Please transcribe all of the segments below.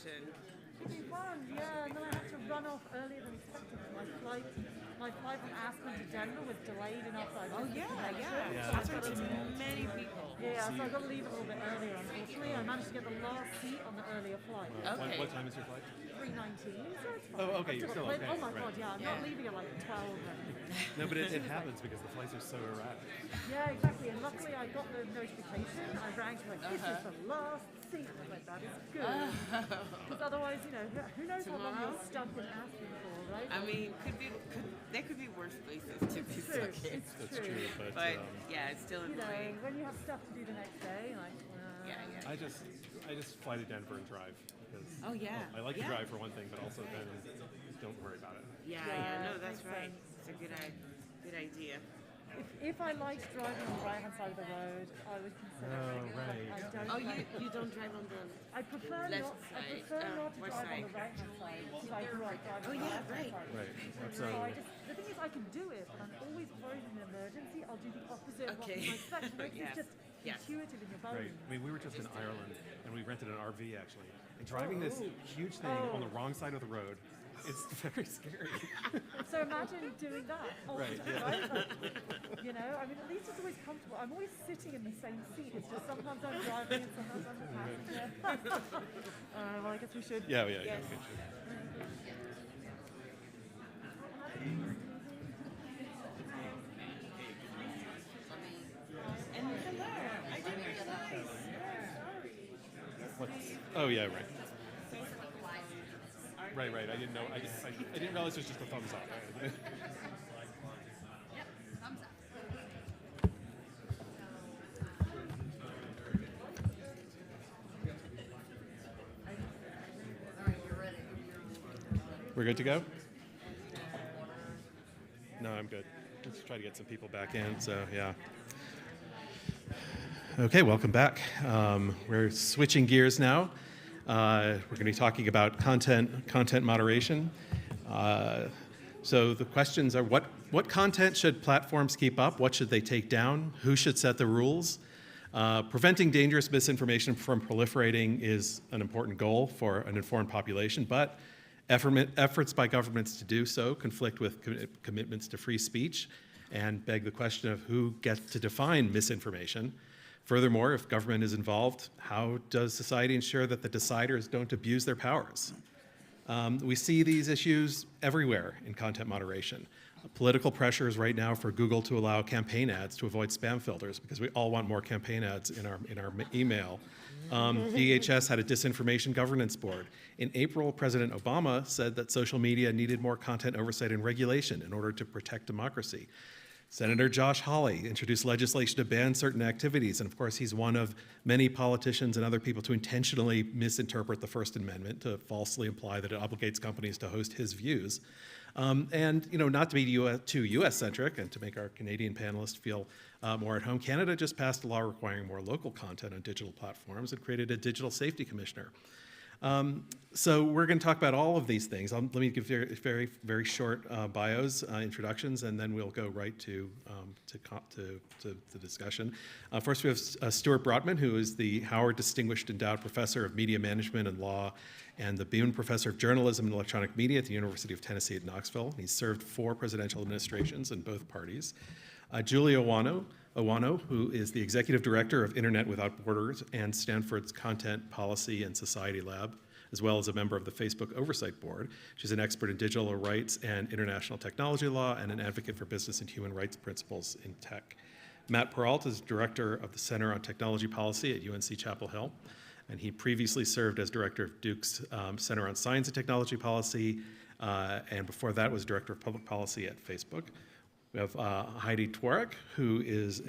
connection. It'd be fun, yeah. And then I had to run off earlier than expected. My flight from Aspen to Denver was delayed enough that I Oh missed the yeah, connection. yeah. So I've I've got talked to, to many people. yeah, so I got to leave a little bit earlier. Unfortunately, I managed to get the last seat on the earlier flight. Okay. What time is your flight? 3:19. So it's fine. Oh, okay, I've you're got still plenty- okay, Oh my right. god, yeah. I'm Yeah. not leaving at like 12. No, but it happens because the flights are so erratic. Yeah, exactly. And luckily, I got the notification. I rang to like, this is the last seat. I was like, that is good. Because otherwise, who knows how long Tomorrow? you're stuck in Aspen for, right? I mean, there could be worse places to be It's true. stuck in. That's true, but But yeah, it's still annoying. When you have stuff to do the next day, like, Yeah. I just fly to Denver and drive because Oh, yeah. I like Yeah. to drive for one thing, but also then don't worry about it. Yeah, Yeah, no, that's makes right. sense. It's a good idea. if I liked driving on the right-hand side of the road, I would consider it. Oh, right. I don't Oh, like you don't drive on the. I prefer left not. I side, prefer not to what drive on side? the right-hand side because I grew up driving Oh, on the yeah, left-hand right. side. Right. That's, So the thing is, I can do it, but I'm always worried in an emergency. I'll do the opposite of what Okay. you expect. Yes. It's just Yes. intuitive in your bones. right. I mean, we were just in Ireland and we rented an RV actually. And driving this huge thing on the wrong side of the road, it's very scary. So imagine doing that. All Right, the yeah. time, right? I mean, at least it's always comfortable. I'm always sitting in the same seat. It's just sometimes I'm driving and sometimes I'm the passenger. Well, I guess we should. Yeah. Yes. And hello. I didn't realize. Oh yeah, right. Right. I didn't know. I didn't realize it was just a thumbs up. We're good to go? No, I'm good. Let's try to get some people back in. So yeah. Okay, welcome back. We're switching gears now. We're going to be talking about content moderation. So the questions are: what content should platforms keep up? What should they take down? Who should set the rules? Preventing dangerous misinformation from proliferating is an important goal for an informed population, but efforts by governments to do so conflict with commitments to free speech and beg the question of who gets to define misinformation. Furthermore, if government is involved, how does society ensure that the deciders don't abuse their powers? We see these issues everywhere in content moderation. Political pressures right now for Google to allow campaign ads to avoid spam filters because we all want more campaign ads in our email. DHS had a disinformation governance board. In April, President Obama said that social media needed more content oversight and regulation in order to protect democracy. Senator Josh Hawley introduced legislation to ban certain activities, and of course he's one of many politicians and other people to intentionally misinterpret the First Amendment to falsely imply that it obligates companies to host his views. And not to be too US-centric and to make our Canadian panelists feel more at home, Canada just passed a law requiring more local content on digital platforms and created a digital safety commissioner. So we're going to talk about all of these things. Let me give very, very short bios, introductions, and then we'll go right to the discussion. First, we have Stuart Brotman, who is the Howard Distinguished Endowed Professor of Media Management and Law and the Boone Professor of Journalism and Electronic Media at the University of Tennessee at Knoxville. He's served 4 presidential administrations in both parties. Julie Owano, who is the Executive Director of Internet Without Borders and Stanford's Content Policy and Society Lab, as well as a member of the Facebook Oversight Board. She's an expert in digital rights and international technology law and an advocate for business and human rights principles in tech. Matt Peralt is Director of the Center on Technology Policy at UNC Chapel Hill, and he previously served as Director of Duke's Center on Science and Technology Policy, and before that was Director of Public Policy at Facebook. We have Heidi Tworek, who is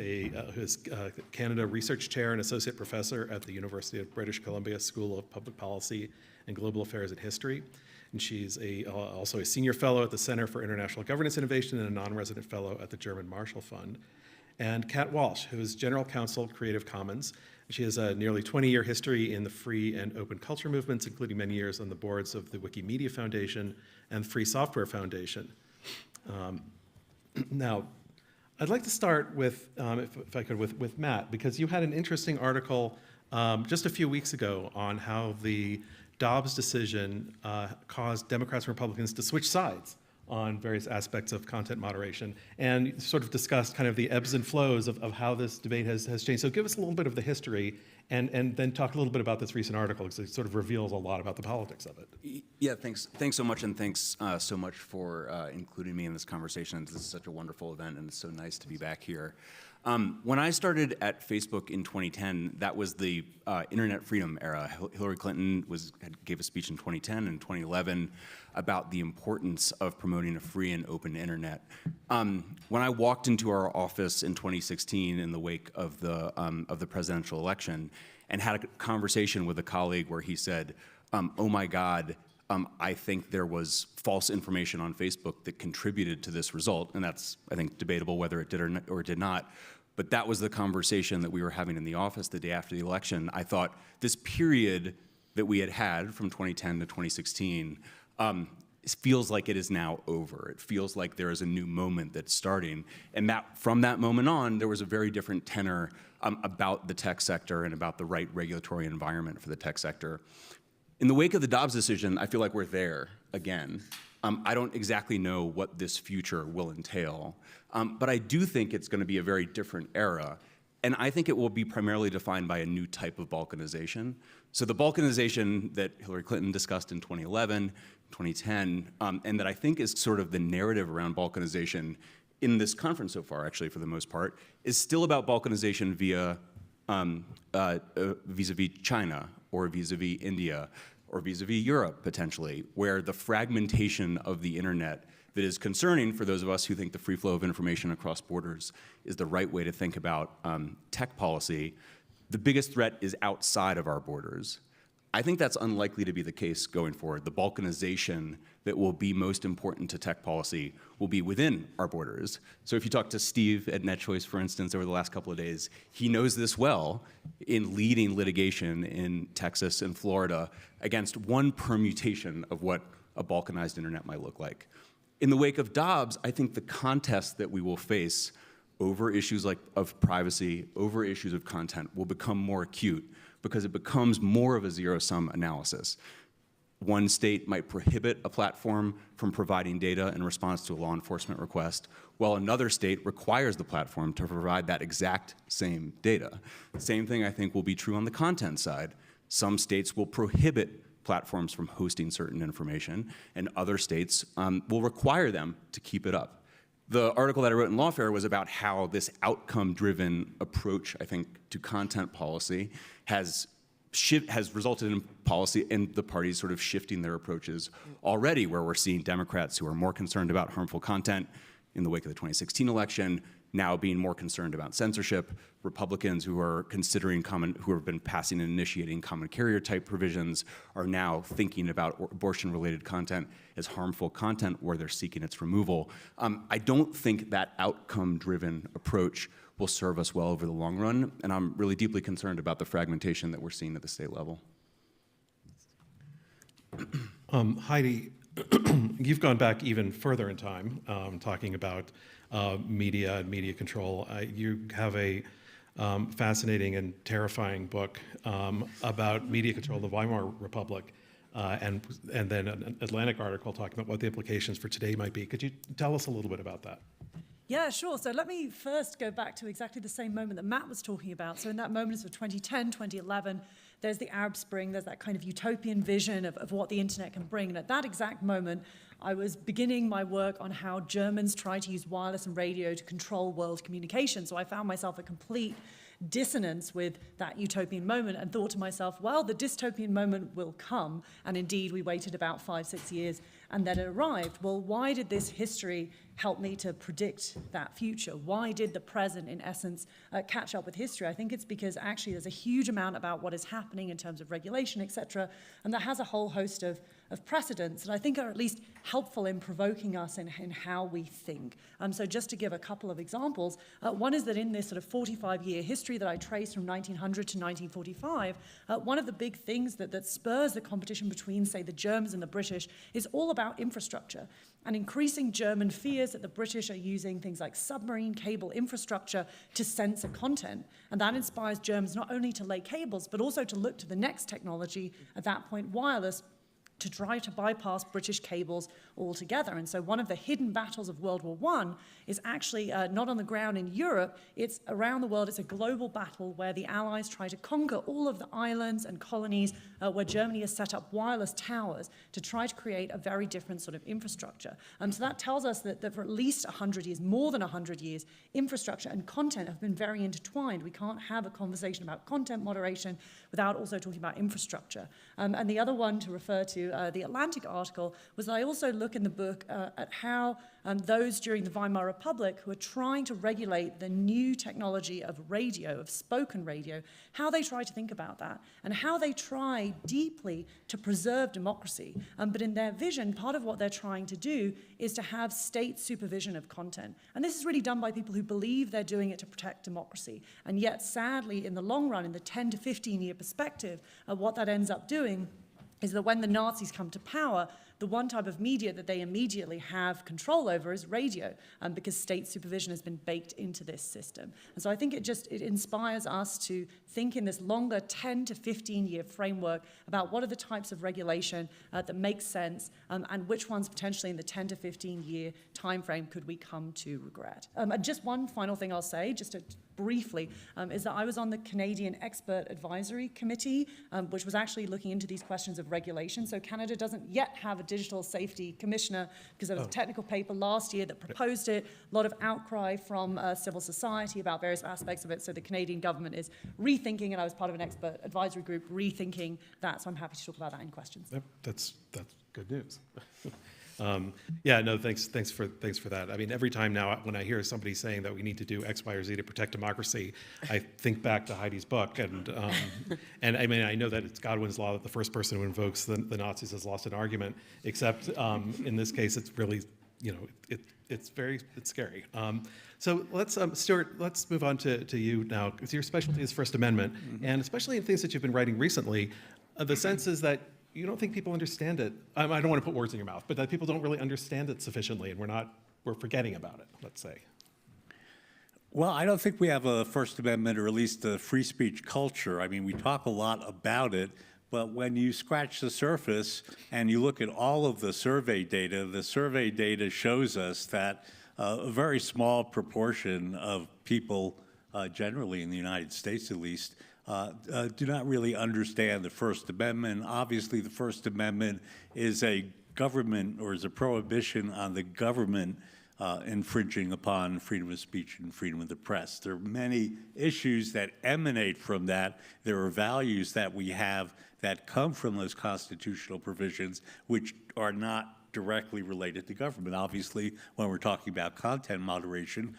Canada Research Chair and Associate Professor at the University of British Columbia School of Public Policy and Global Affairs and History. And she's also a Senior Fellow at the Center for International Governance Innovation and a Non-Resident Fellow at the German Marshall Fund. And Kat Walsh, who is General Counsel, Creative Commons. She has a nearly 20-year history in the free and open culture movements, including many years on the boards of the Wikimedia Foundation and the Free Software Foundation. Now, I'd like to start with, if I could, with Matt, because you had an interesting article just a few weeks ago on how the Dobbs' decision caused Democrats and Republicans to switch sides on various aspects of content moderation, and sort of discussed kind of the ebbs and flows of how this debate has changed. So give us a little bit of the history, and then talk a little bit about this recent article, because it sort of reveals a lot about the politics of it. Yeah, thanks so much, and thanks so much for including me in this conversation. This is such a wonderful event, and it's so nice to be back here. When I started at Facebook in 2010, that was the internet freedom era. Hillary Clinton gave a speech in 2010 and 2011 about the importance of promoting a free and open internet. When I walked into our office in 2016 in the wake of the presidential election and had a conversation with a colleague where he said, "Oh my God, I think there was false information on Facebook that contributed to this result," and that's, I think, debatable whether it did or did not. But that was the conversation that we were having in the office the day after the election. I thought this period that we had from 2010 to 2016 feels like it is now over. It feels like there is a new moment that's starting. And from that moment on, there was a very different tenor about the tech sector and about the right regulatory environment for the tech sector. In the wake of the Dobbs decision, I feel like we're there again. I don't exactly know what this future will entail, but I do think it's going to be a very different era. And I think it will be primarily defined by a new type of balkanization. So the balkanization that Hillary Clinton discussed in 2011, 2010, and that I think is sort of the narrative around balkanization in this conference so far, actually, for the most part, is still about balkanization vis-a-vis China or vis-a-vis India or vis-a-vis Europe, potentially, where the fragmentation of the internet that is concerning for those of us who think the free flow of information across borders is the right way to think about tech policy, the biggest threat is outside of our borders. I think that's unlikely to be the case going forward. The balkanization that will be most important to tech policy will be within our borders. So if you talk to Steve at NetChoice, for instance, over the last couple of days, he knows this well in leading litigation in Texas and Florida against one permutation of what a balkanized internet might look like. In the wake of Dobbs, I think the contest that we will face over issues of privacy, over issues of content, will become more acute because it becomes more of a zero-sum analysis. One state might prohibit a platform from providing data in response to a law enforcement request, while another state requires the platform to provide that exact same data. The same thing, I think, will be true on the content side. Some states will prohibit platforms from hosting certain information, and other states will require them to keep it up. The article that I wrote in Lawfare was about how this outcome-driven approach, I think, to content policy has resulted in policy and the parties sort of shifting their approaches already, where we're seeing Democrats who are more concerned about harmful content in the wake of the 2016 election now being more concerned about censorship, Republicans who are considering who have been passing and initiating common carrier type provisions are now thinking about abortion-related content as harmful content where they're seeking its removal. I don't think that outcome-driven approach will serve us well over the long run, and I'm really deeply concerned about the fragmentation that we're seeing at the state level. Heidi, you've gone back even further in time, talking about media and media control. You have a fascinating and terrifying book about media control of the Weimar Republic, and then an Atlantic article talking about what the implications for today might be. Could you tell us a little bit about that? Yeah, sure. So let me first go back to exactly the same moment that Matt was talking about. So in that moment of 2010, 2011, there's the Arab Spring, there's that kind of utopian vision of what the internet can bring. And at that exact moment, I was beginning my work on how Germans try to use wireless and radio to control world communication. So I found myself a complete dissonance with that utopian moment and thought to myself, well, the dystopian moment will come. And indeed, we waited about 5-6 years and then it arrived. Well, why did this history help me to predict that future? Why did the present, in essence, catch up with history? I think it's because actually there's a huge amount about what is happening in terms of regulation, et cetera, and that has a whole host of precedents that I think are at least helpful in provoking us in how we think. So just to give a couple of examples, one is that in this sort of 45-year history that I trace from 1900 to 1945, one of the big things that spurs the competition between, say, the Germans and the British is all about infrastructure and increasing German fears obvious that the British are using things like submarine cable infrastructure to censor content. And that inspires Germans not only to lay cables, but also to look to the next technology, at that point wireless, to try to bypass British cables altogether. And so one of the hidden battles of World War I is actually not on the ground in Europe, it's around the world. It's a global battle where the Allies try to conquer all of the islands and colonies where Germany has set up wireless towers to try to create a very different sort of infrastructure. So that tells us that for at least 100 years, more than 100 years, infrastructure and content have been very intertwined. We can't have a conversation about content moderation without also talking about infrastructure. And the other one to refer to, the Atlantic article, was that I also look in the book at how those during the Weimar Republic who are trying to regulate the new technology of radio, of spoken radio, how they try to think about that and how they try deeply to preserve democracy. But in their vision, part of what they're trying to do is to have state supervision of content. And this is really done by people who believe they're doing it to protect democracy. And yet, sadly, in the long run, in the 10 to 15-year perspective, what that ends up doing is that when the Nazis come to power, the one type of media that they immediately have control over is radio, because state supervision has been baked into this system. And so I think it inspires us to think in this longer 10 to 15-year framework about what are the types of regulation that make sense, and which ones potentially in the 10 to 15-year time frame could we come to regret. And just one final thing I'll say, just to briefly, is that I was on the Canadian Expert Advisory Committee, which was actually looking into these questions of regulation. So Canada doesn't yet have a digital safety commissioner because there was a technical paper last year that proposed it, a lot of outcry from civil society about various aspects of it. So the Canadian government is rethinking, and I was part of an expert advisory group rethinking that. So I'm happy to talk about that in questions. Yep, that's good news. Yeah, no, thanks for that. I mean, every time now when I hear somebody saying that we need to do X, Y, or Z to protect democracy, I think back to Heidi's book, and I mean, I know that it's Godwin's law that the first person who invokes the Nazis has lost an argument. Except in this case, it's really, it's scary. So let's, Stuart, let's move on to you now, because your specialty is First Amendment, and especially in things that you've been writing recently, the sense is that you don't think people understand it. I don't want to put words in your mouth, but that people don't really understand it sufficiently, and we're forgetting about it, let's say. Well, I don't think we have a First Amendment, or at least a free speech culture. I mean, we talk a lot about it, but when you scratch the surface and you look at all of the survey data shows us that a very small proportion of people, generally in the United States at least, do not really understand the First Amendment. Obviously, the First Amendment is a government, or is a prohibition on the government infringing upon freedom of speech and freedom of the press. There are many issues that emanate from that. There are values that we have that come from those constitutional provisions which are not directly related to government. Obviously, when we're talking about content moderation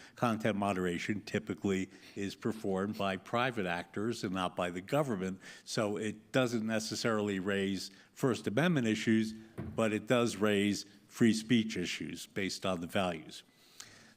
typically is performed by private actors and not by the government. So it doesn't necessarily raise First Amendment issues, but it does raise free speech issues based on the values.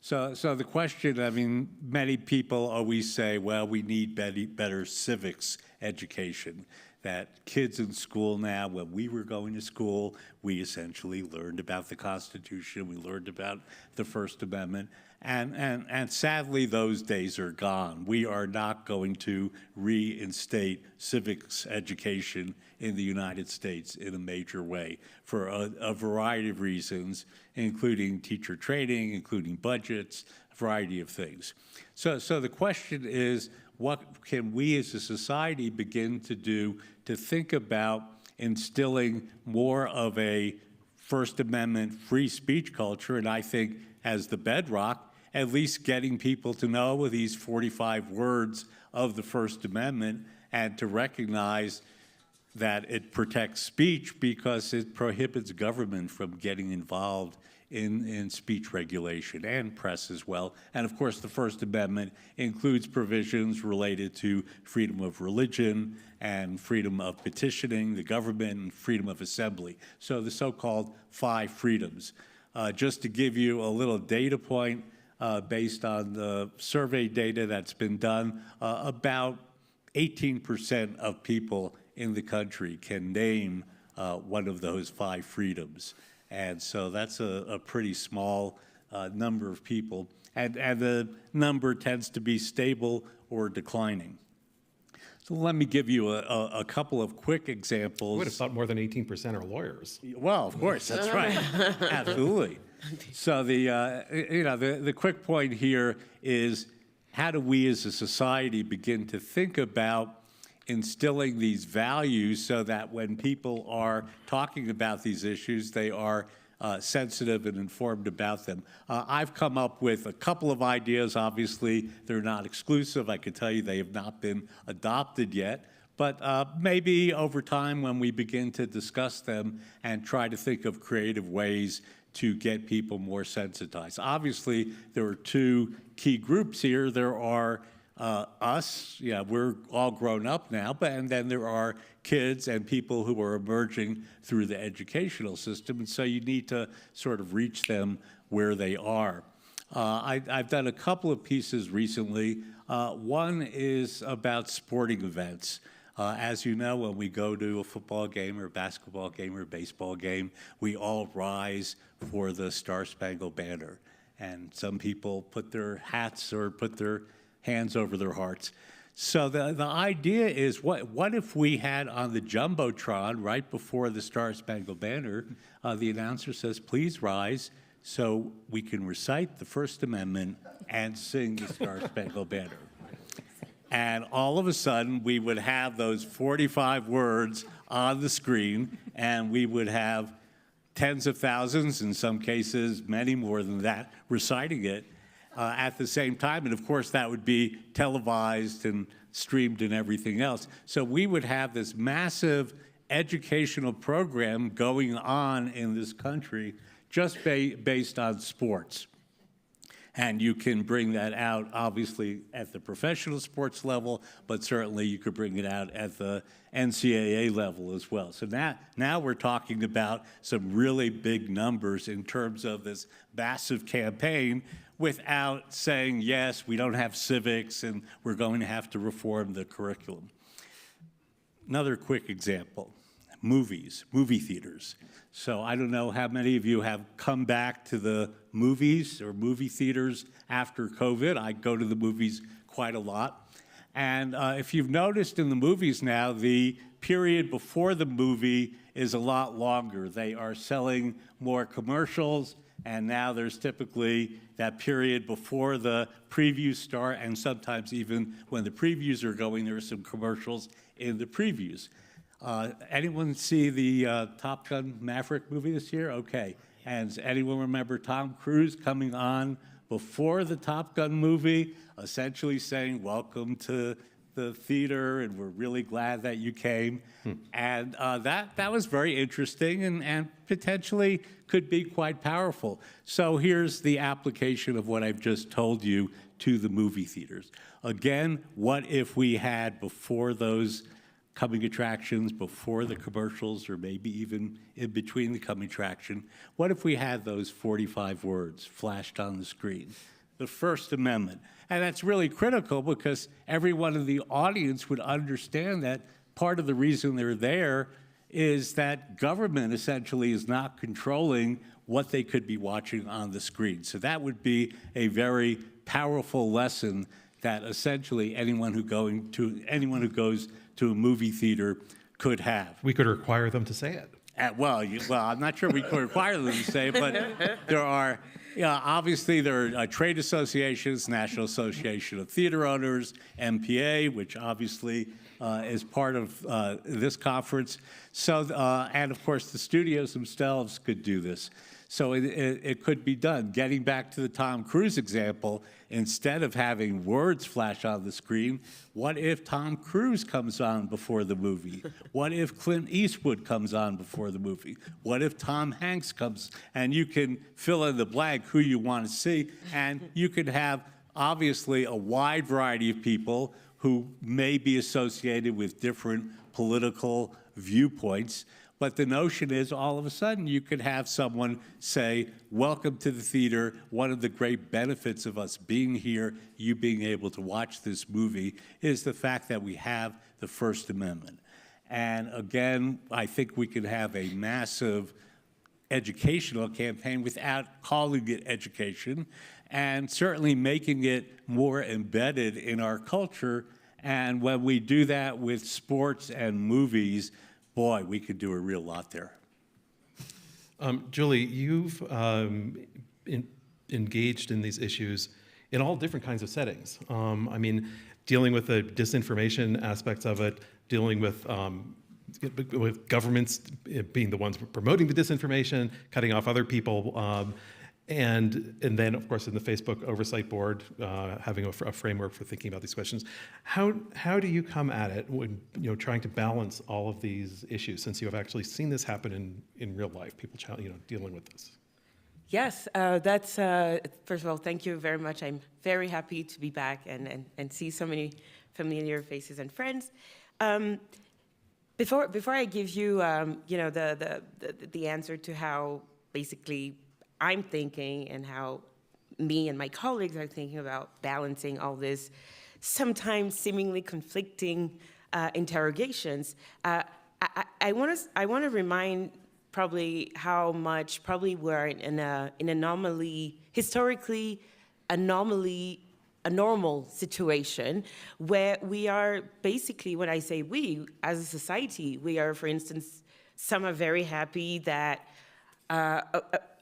So the question, I mean, many people always say, well, we need better civics education. That kids in school now, when we were going to school, we essentially learned about the Constitution, we learned about the First Amendment, and sadly those days are gone. We are not going to reinstate civics education in the United States in a major way for a variety of reasons, including teacher training, including budgets, a variety of things. So the question is, what can we as a society begin to do to think about instilling more of a First Amendment free speech culture? And I think as the bedrock, at least getting people to know these 45 words of the First Amendment and to recognize that it protects speech because it prohibits government from getting involved in speech regulation and press as well. And of course, the First Amendment includes provisions related to freedom of religion and freedom of petitioning the government and freedom of assembly. So the so-called 5 freedoms. Just to give you a little data point, based on the survey data that's been done, about 18% of people in the country can name one of those 5 freedoms. And so that's a pretty small number of people, and the number tends to be stable or declining. So let me give you a couple of quick examples. I would have thought more than 18% are lawyers. Well, of course, that's right. Absolutely. So the quick point here is, how do we as a society begin to think about instilling these values so that when people are talking about these issues, they are sensitive and informed about them? I've come up with a couple of ideas. Obviously, they're not exclusive. I can tell you they have not been adopted yet. But maybe over time, when we begin to discuss them and try to think of creative ways to get people more sensitized. Obviously, there are two key groups here. There are us, we're all grown up now, and then there are kids and people who are emerging through the educational system, and so you need to sort of reach them where they are. I've done a couple of pieces recently. One is about sporting events. As you know, when we go to a football game or a basketball game or a baseball game, we all rise for the Star-Spangled Banner. And some people put their hats or put their hands over their hearts. So the idea is, what if we had on the Jumbotron, right before the Star-Spangled Banner, the announcer says, please rise, so we can recite the First Amendment and sing the Star-Spangled Banner. And all of a sudden, we would have those 45 words on the screen, and we would have tens of thousands, in some cases, many more than that, reciting it at the same time. And of course, that would be televised and streamed and everything else. So we would have this massive educational program going on in this country just based on sports. And you can bring that out, obviously, at the professional sports level, but certainly you could bring it out at the NCAA level as well. So now we're talking about some really big numbers in terms of this massive campaign, without saying, yes, we don't have civics and we're going to have to reform the curriculum. Another quick example, movies, movie theaters. So I don't know how many of you have come back to the movies or movie theaters after COVID. I go to the movies quite a lot. And if you've noticed in the movies now, the period before the movie is a lot longer. They are selling more commercials, and now there's typically that period before the previews start, and sometimes even when the previews are going, there are some commercials in the previews. Anyone see the Top Gun Maverick movie this year? Okay. And does anyone remember Tom Cruise coming on before the Top Gun movie, essentially saying, welcome to the theater, and we're really glad that you came. And that was very interesting and potentially could be quite powerful. So here's the application of what I've just told you to the movie theaters. Again, what if we had, before those coming attractions, before the commercials, or maybe even in between the coming attraction, what if we had those 45 words flashed on the screen? The First Amendment. And that's really critical, because everyone in the audience would understand that part of the reason they're there is that government essentially is not controlling what they could be watching on the screen. So that would be a very powerful lesson that essentially anyone who goes to a movie theater could have. We could require them to say it. Well, I'm not sure we could require them to say it, but there are, obviously there are trade associations, National Association of Theater Owners, MPA, which obviously is part of this conference. So, and of course, the studios themselves could do this. So it could be done. Getting back to the Tom Cruise example, instead of having words flash on the screen, what if Tom Cruise comes on before the movie? What if Clint Eastwood comes on before the movie? What if Tom Hanks comes? And you can fill in the blank who you want to see, and you could have, obviously, a wide variety of people who may be associated with different political viewpoints. But the notion is, all of a sudden, you could have someone say, welcome to the theater. One of the great benefits of us being here, you being able to watch this movie, is the fact that we have the First Amendment. And again, I think we could have a massive educational campaign without calling it education, and certainly making it more embedded in our culture. And when we do that with sports and movies, boy, we could do a real lot there. Julie, you've engaged in these issues in all different kinds of settings. I mean, dealing with the disinformation aspects of it, dealing with governments being the ones promoting the disinformation, cutting off other people, and then, of course, in the Facebook Oversight Board, having a framework for thinking about these questions. How do you come at it when trying to balance all of these issues, since you have actually seen this happen in real life, people dealing with this? Yes, that's, first of all, thank you very much. I'm very happy to be back and see so many familiar faces and friends. Before I give you, the answer to how basically I'm thinking and how me and my colleagues are thinking about balancing all this sometimes seemingly conflicting interrogations, I want to remind probably how much probably we're in an anomaly, historically a normal situation where we are basically, when I say we, as a society, we are, for instance, some are very happy that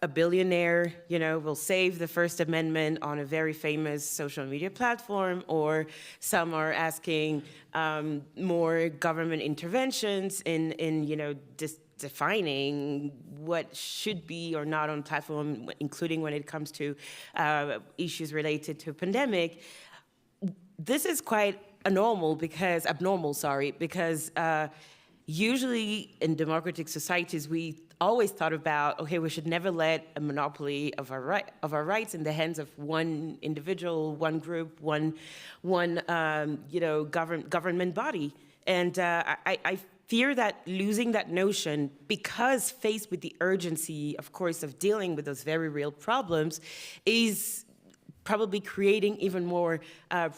a billionaire, will save the First Amendment on a very famous social media platform, or some are asking more government interventions in defining what should be or not on platform, including when it comes to issues related to a pandemic. This is quite abnormal because usually in democratic societies, we always thought about, okay, we should never let a monopoly of our rights in the hands of one individual, one group, one government body. And I fear that losing that notion, because faced with the urgency, of course, of dealing with those very real problems, is probably creating even more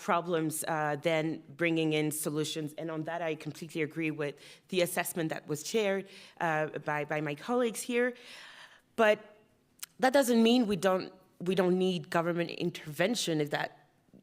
problems than bringing in solutions. And on that, I completely agree with the assessment that was shared by my colleagues here. But that doesn't mean we don't need government intervention, if that,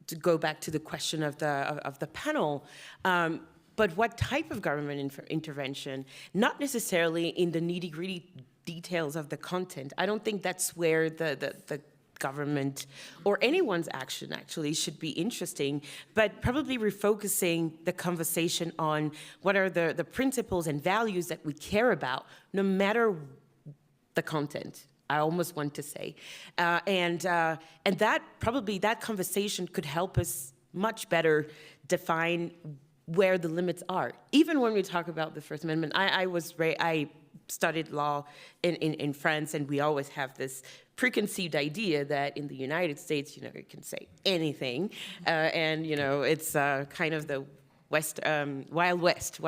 to go back to the question of the panel. But what type of government intervention? Not necessarily in the nitty-gritty details of the content. I don't think that's where the government or anyone's action actually should be interesting, but probably refocusing the conversation on what are the principles and values that we care about, no matter the content, I almost want to say. And that probably, that conversation could help us much better define where the limits are. Even when we talk about the First Amendment, I studied law in France, and we always have this preconceived idea that in the United States, you can say anything, and it's kind of the Wild West.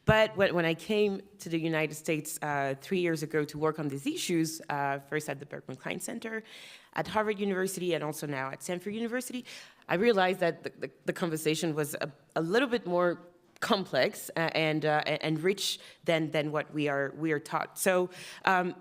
But when I came to the United States 3 years ago to work on these issues, first at the Berkman Klein Center, at Harvard University, and also now at Stanford University, I realized that the conversation was a little bit more complex and rich than what we are taught. So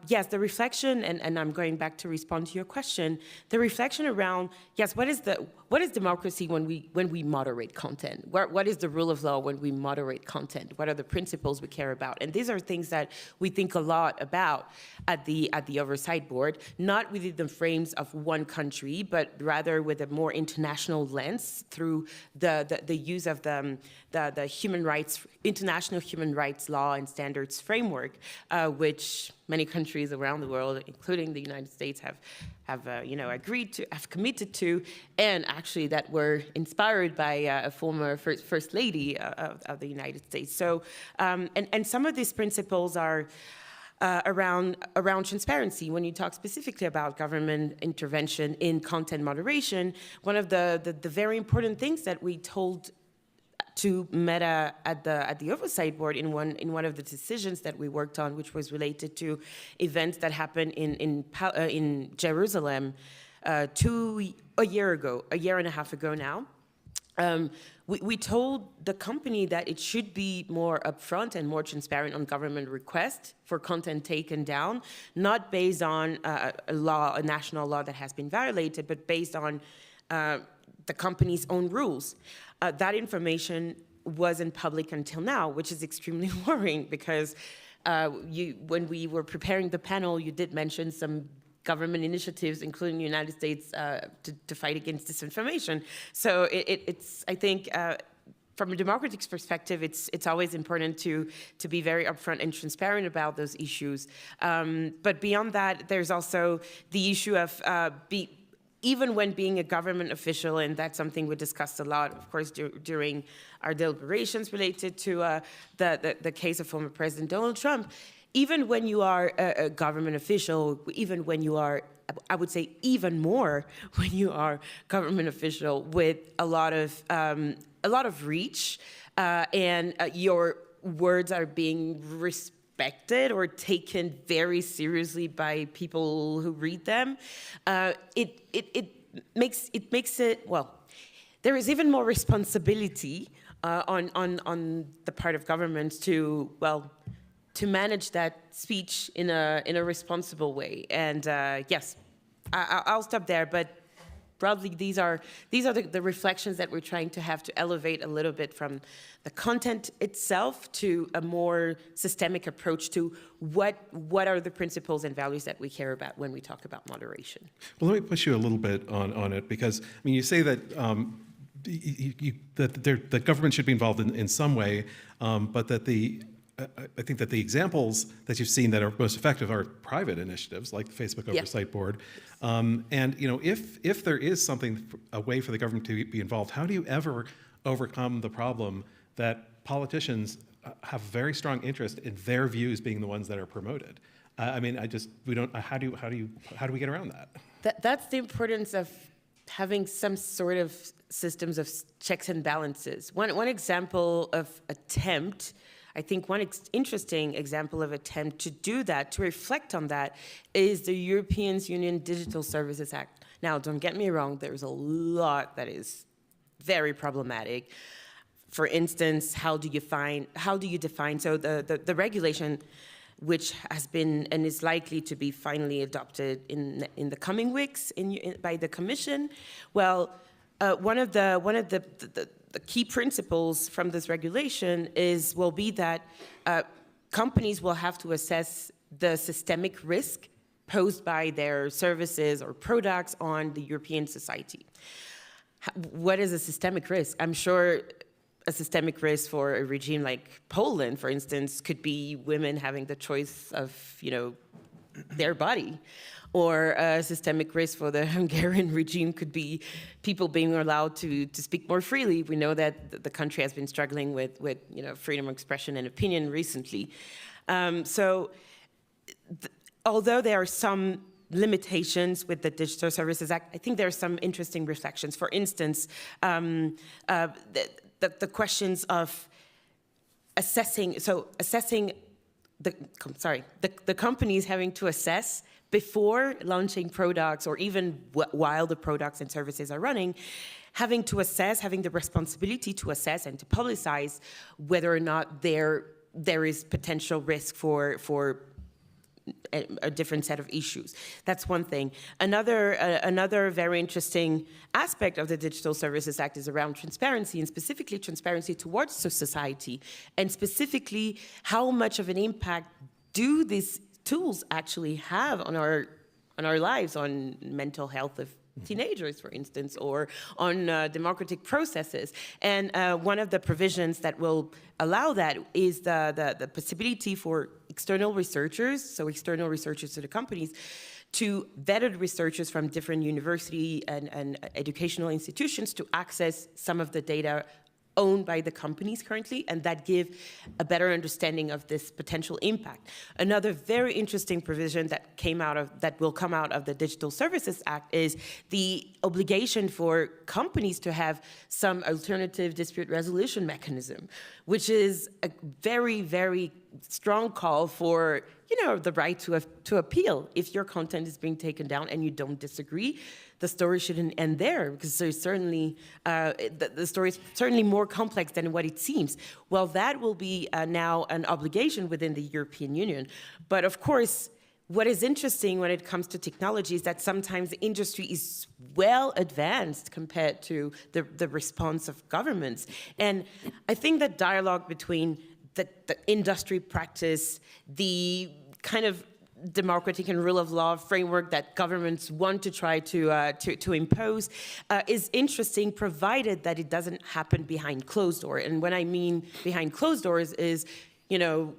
yes, the reflection, and I'm going back to respond to your question, the reflection around, yes, what is democracy when we moderate content? What is the rule of law when we moderate content? What are the principles we care about? And these are things that we think a lot about at the Oversight Board, not within the frames of one country, but rather with a more international lens through the use of the international human rights law and standards framework, which many countries around the world, including the United States, have agreed to, have committed to, and actually that were inspired by a former First Lady of the United States. So, and some of these principles are around transparency. When you talk specifically about government intervention in content moderation, one of the very important things that we told to Meta at the Oversight Board in one of the decisions that we worked on, which was related to events that happened in Jerusalem a year and a half ago now, we told the company that it should be more upfront and more transparent on government requests for content taken down, not based on a national law that has been violated, but based on the company's own rules. That information wasn't public until now, which is extremely worrying because when we were preparing the panel, you did mention some government initiatives, including the United States, to fight against disinformation. So it's I think, from a democratic perspective, it's always important to be very upfront and transparent about those issues. But beyond that, there's also the issue of even when being a government official, and that's something we discussed a lot, of course, during our deliberations related to the case of former President Donald Trump, even when you are a government official, even when you are, I would say even more when you are government official with a lot of reach, and your words are being respected or taken very seriously by people who read them, it makes it, well, there is even more responsibility on the part of governments to manage that speech in a responsible way. And yes, I'll stop there. But broadly, these are the reflections that we're trying to have to elevate a little bit from the content itself to a more systemic approach to what are the principles and values that we care about when we talk about moderation. Well, let me push you a little bit on it, because I mean, you say that that government should be involved in some way, but that I think that the examples that you've seen that are most effective are private initiatives like the Facebook Oversight Board. And if there is a way for the government to be involved, how do you ever overcome the problem that politicians have very strong interest in their views being the ones that are promoted? I mean, we don't. How do we get around that? That's the importance of having some sort of systems of checks and balances. One example of attempt. I think one interesting example of attempt to do that, to reflect on that, is the European Union Digital Services Act. Now, don't get me wrong, there's a lot that is very problematic. For instance, how do you define, so the regulation, which has been and is likely to be finally adopted in the coming weeks by the Commission, well, one of the key principles from this regulation will be that companies will have to assess the systemic risk posed by their services or products on the European society. What is a systemic risk? I'm sure a systemic risk for a regime like Poland, for instance, could be women having the choice of, their body. Or a systemic risk for the Hungarian regime could be people being allowed to speak more freely. We know that the country has been struggling with freedom of expression and opinion recently. Although there are some limitations with the Digital Services Act, I think there are some interesting reflections. For instance, the questions of assessing the companies having to assess before launching products or even while the products and services are running, having the responsibility to assess and to publicize whether or not there is potential risk for a different set of issues. That's one thing. Another very interesting aspect of the Digital Services Act is around transparency, and specifically transparency towards society, and specifically how much of an impact do these tools actually have on our lives, on mental health of teenagers, for instance, or on democratic processes. And one of the provisions that will allow that is the possibility for external researchers, so external researchers to the companies, to vetted researchers from different university and educational institutions to access some of the data owned by the companies currently, and that give a better understanding of this potential impact. Another very interesting provision that will come out of the Digital Services Act is the obligation for companies to have some alternative dispute resolution mechanism, which is a very, very strong call for, the right to appeal. If your content is being taken down and you don't disagree, the story shouldn't end there, because there's certainly, the story is certainly more complex than what it seems. Well, that will be now an obligation within the European Union. But of course, what is interesting when it comes to technology is that sometimes the industry is well advanced compared to the response of governments. And I think that dialogue between the industry practice, the kind of democratic and rule of law framework that governments want to try to impose is interesting, provided that it doesn't happen behind closed doors. And when I mean behind closed doors is,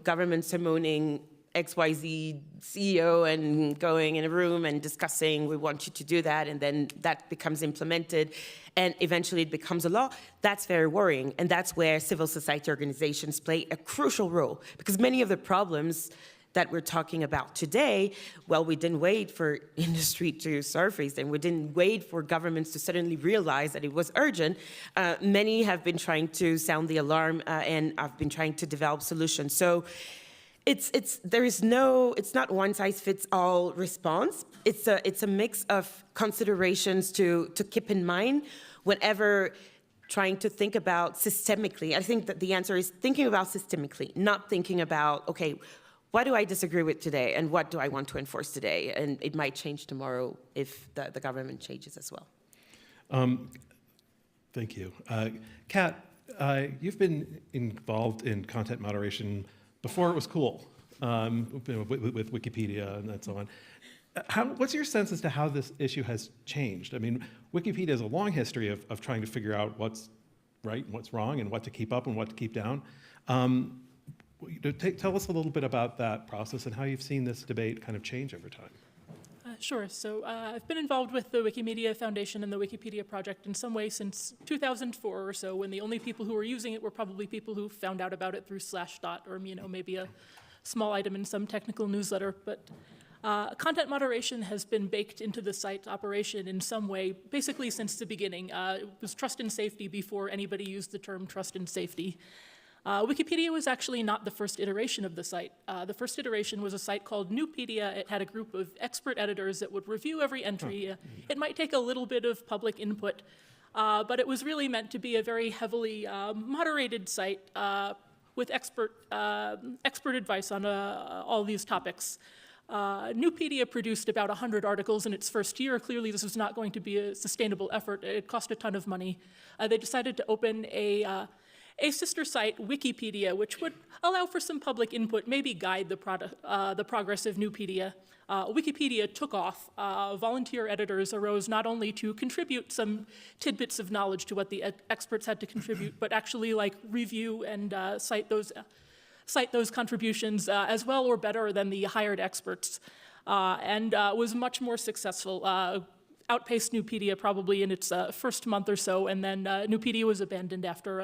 government summoning XYZ CEO and going in a room and discussing, we want you to do that, and then that becomes implemented, and eventually it becomes a law. That's very worrying, and that's where civil society organizations play a crucial role, because many of the problems that we're talking about today, well, we didn't wait for industry to surface, and we didn't wait for governments to suddenly realize that it was urgent. Many have been trying to sound the alarm and have been trying to develop solutions. So it's not one size fits all response. It's a mix of considerations to keep in mind whenever trying to think about systemically. I think that the answer is thinking about systemically, not thinking about, okay, what do I disagree with today and what do I want to enforce today? And it might change tomorrow if the government changes as well. Thank you. Kat, you've been involved in content moderation before it was cool, with Wikipedia and so on. What's your sense as to how this issue has changed? I mean, Wikipedia has a long history of trying to figure out what's right and what's wrong and what to keep up and what to keep down. Tell us a little bit about that process and how you've seen this debate kind of change over time. Sure. So I've been involved with the Wikimedia Foundation and the Wikipedia project in some way since 2004 or so, when the only people who were using it were probably people who found out about it through Slashdot or, maybe a small item in some technical newsletter. But content moderation has been baked into the site operation in some way, basically since the beginning. It was trust and safety before anybody used the term trust and safety. Wikipedia was actually not the first iteration of the site. The first iteration was a site called Newpedia. It had a group of expert editors that would review every entry. It might take a little bit of public input, but it was really meant to be a very heavily moderated site with expert advice on all these topics. Newpedia produced about 100 articles in its first year. Clearly, this was not going to be a sustainable effort. It cost a ton of money. They decided to open a sister site, Wikipedia, which would allow for some public input, maybe guide the progress of Newpedia. Wikipedia took off. Volunteer editors arose not only to contribute some tidbits of knowledge to what the experts had to contribute, but actually review and cite those contributions as well or better than the hired experts, and was much more successful. Outpaced Newpedia probably in its first month or so, and then Newpedia was abandoned after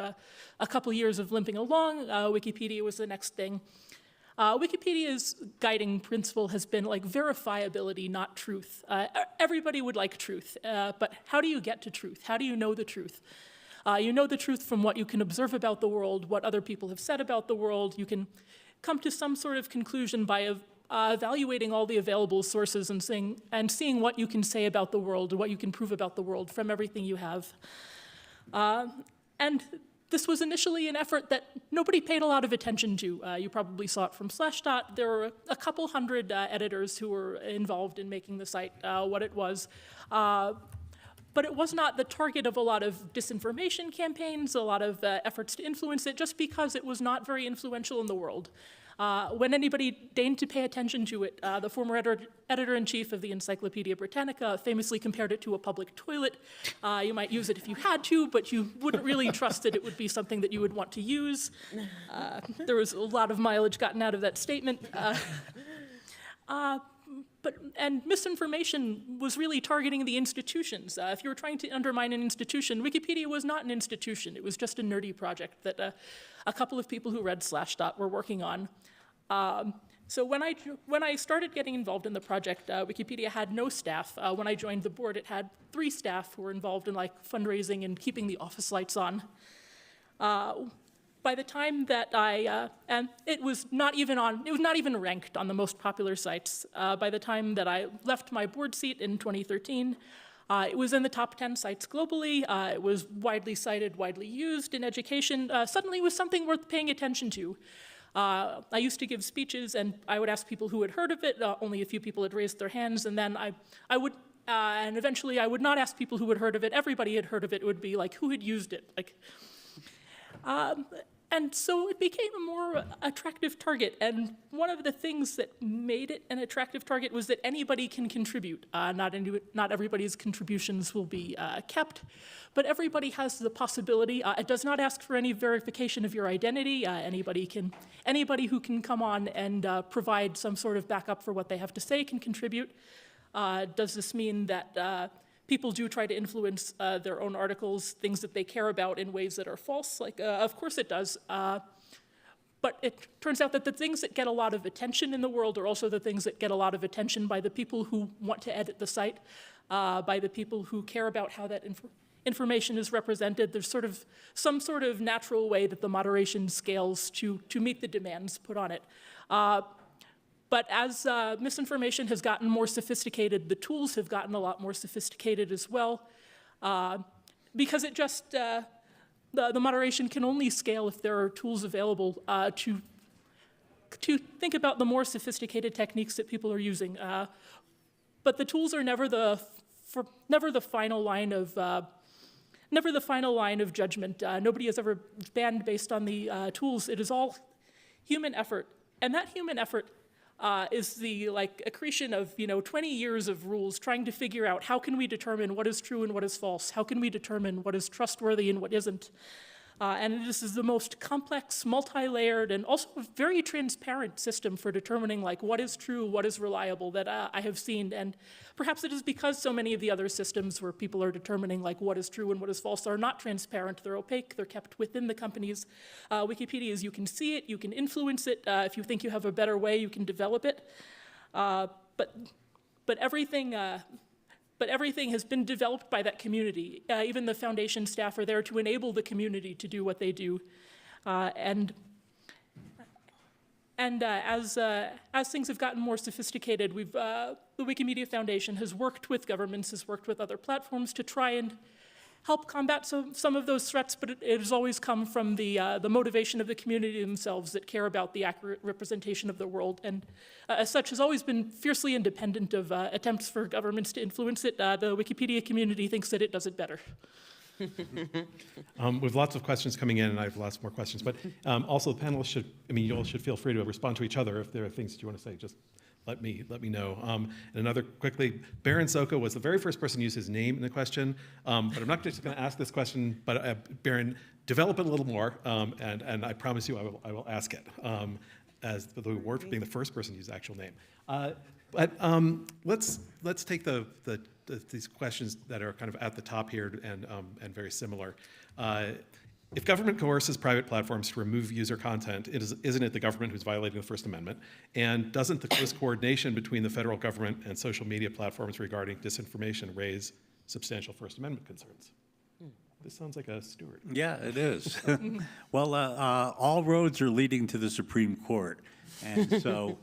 a couple years of limping along. Wikipedia was the next thing. Wikipedia's guiding principle has been verifiability, not truth. Everybody would like truth, but how do you get to truth? How do you know the truth? You know the truth from what you can observe about the world, what other people have said about the world. You can come to some sort of conclusion by evaluating all the available sources and seeing what you can say about the world or what you can prove about the world from everything you have. And this was initially an effort that nobody paid a lot of attention to. You probably saw it from Slashdot. There were a couple hundred editors who were involved in making the site what it was. But it was not the target of a lot of disinformation campaigns, a lot of efforts to influence it, just because it was not very influential in the world. When anybody deigned to pay attention to it, the former editor-in-chief of the Encyclopedia Britannica famously compared it to a public toilet. You might use it if you had to, but you wouldn't really trust that it would be something that you would want to use. There was a lot of mileage gotten out of that statement. And misinformation was really targeting the institutions. If you were trying to undermine an institution, Wikipedia was not an institution. It was just a nerdy project that a couple of people who read Slashdot were working on. So when I started getting involved in the project, Wikipedia had no staff. When I joined the board, it had 3 staff who were involved in fundraising and keeping the office lights on. by the time that and it was not even ranked on the most popular sites. By the time that I left my board seat in 2013, it was in the top 10 sites globally. It was widely cited, widely used in education. Suddenly it was something worth paying attention to. I used to give speeches, and I would ask people who had heard of it. Only a few people had raised their hands, and then I would, and eventually I would not ask people who had heard of it. Everybody had heard of it. It would be like, who had used it? Like, and so it became a more attractive target. And one of the things that made it an attractive target was that anybody can contribute. Not everybody's contributions will be kept, but everybody has the possibility. It does not ask for any verification of your identity. Anybody who can come on and provide some sort of backup for what they have to say can contribute. Does this mean that people do try to influence their own articles, things that they care about in ways that are false? Like, of course it does. But it turns out that the things that get a lot of attention in the world are also the things that get a lot of attention by the people who want to edit the site, by the people who care about how that information is represented. There's some sort of natural way that the moderation scales to meet the demands put on it. But as misinformation has gotten more sophisticated, the tools have gotten a lot more sophisticated as well, because it just, the moderation can only scale if there are tools available to think about the more sophisticated techniques that people are using. But the tools are never the final line of judgment. Nobody has ever banned based on the tools. It is all human effort, and that human effort is the accretion of 20 years of rules trying to figure out how can we determine what is true and what is false, how can we determine what is trustworthy and what isn't. And this is the most complex, multi-layered, and also very transparent system for determining what is true, what is reliable that I have seen. And perhaps it is because so many of the other systems where people are determining what is true and what is false are not transparent, they're opaque, they're kept within the companies. Wikipedia is you can see it, you can influence it. If you think you have a better way, you can develop it. But everything has been developed by that community. Even the foundation staff are there to enable the community to do what they do. And as things have gotten more sophisticated, the Wikimedia Foundation has worked with governments, has worked with other platforms to try and help combat some of those threats, but it has always come from the motivation of the community themselves that care about the accurate representation of the world, and as such has always been fiercely independent of attempts for governments to influence it. The Wikipedia community thinks that it does it better. We have lots of questions coming in, and I have lots more questions, but also the panelists you all should feel free to respond to each other if there are things that you want to say. Just let me know. And another quickly, Baron Soko was the very first person to use his name in the question, but I'm not just going to ask this question, but Baron, develop it a little more, and I promise you I will ask it as the reward for being the first person to use the actual name. But let's take these questions that are kind of at the top here and very similar. If government coerces private platforms to remove user content, isn't it the government who's violating the First Amendment? And doesn't the close coordination between the federal government and social media platforms regarding disinformation raise substantial First Amendment concerns? This sounds like a Stewart. Yeah, it is. Well, all roads are leading to the Supreme Court. And so,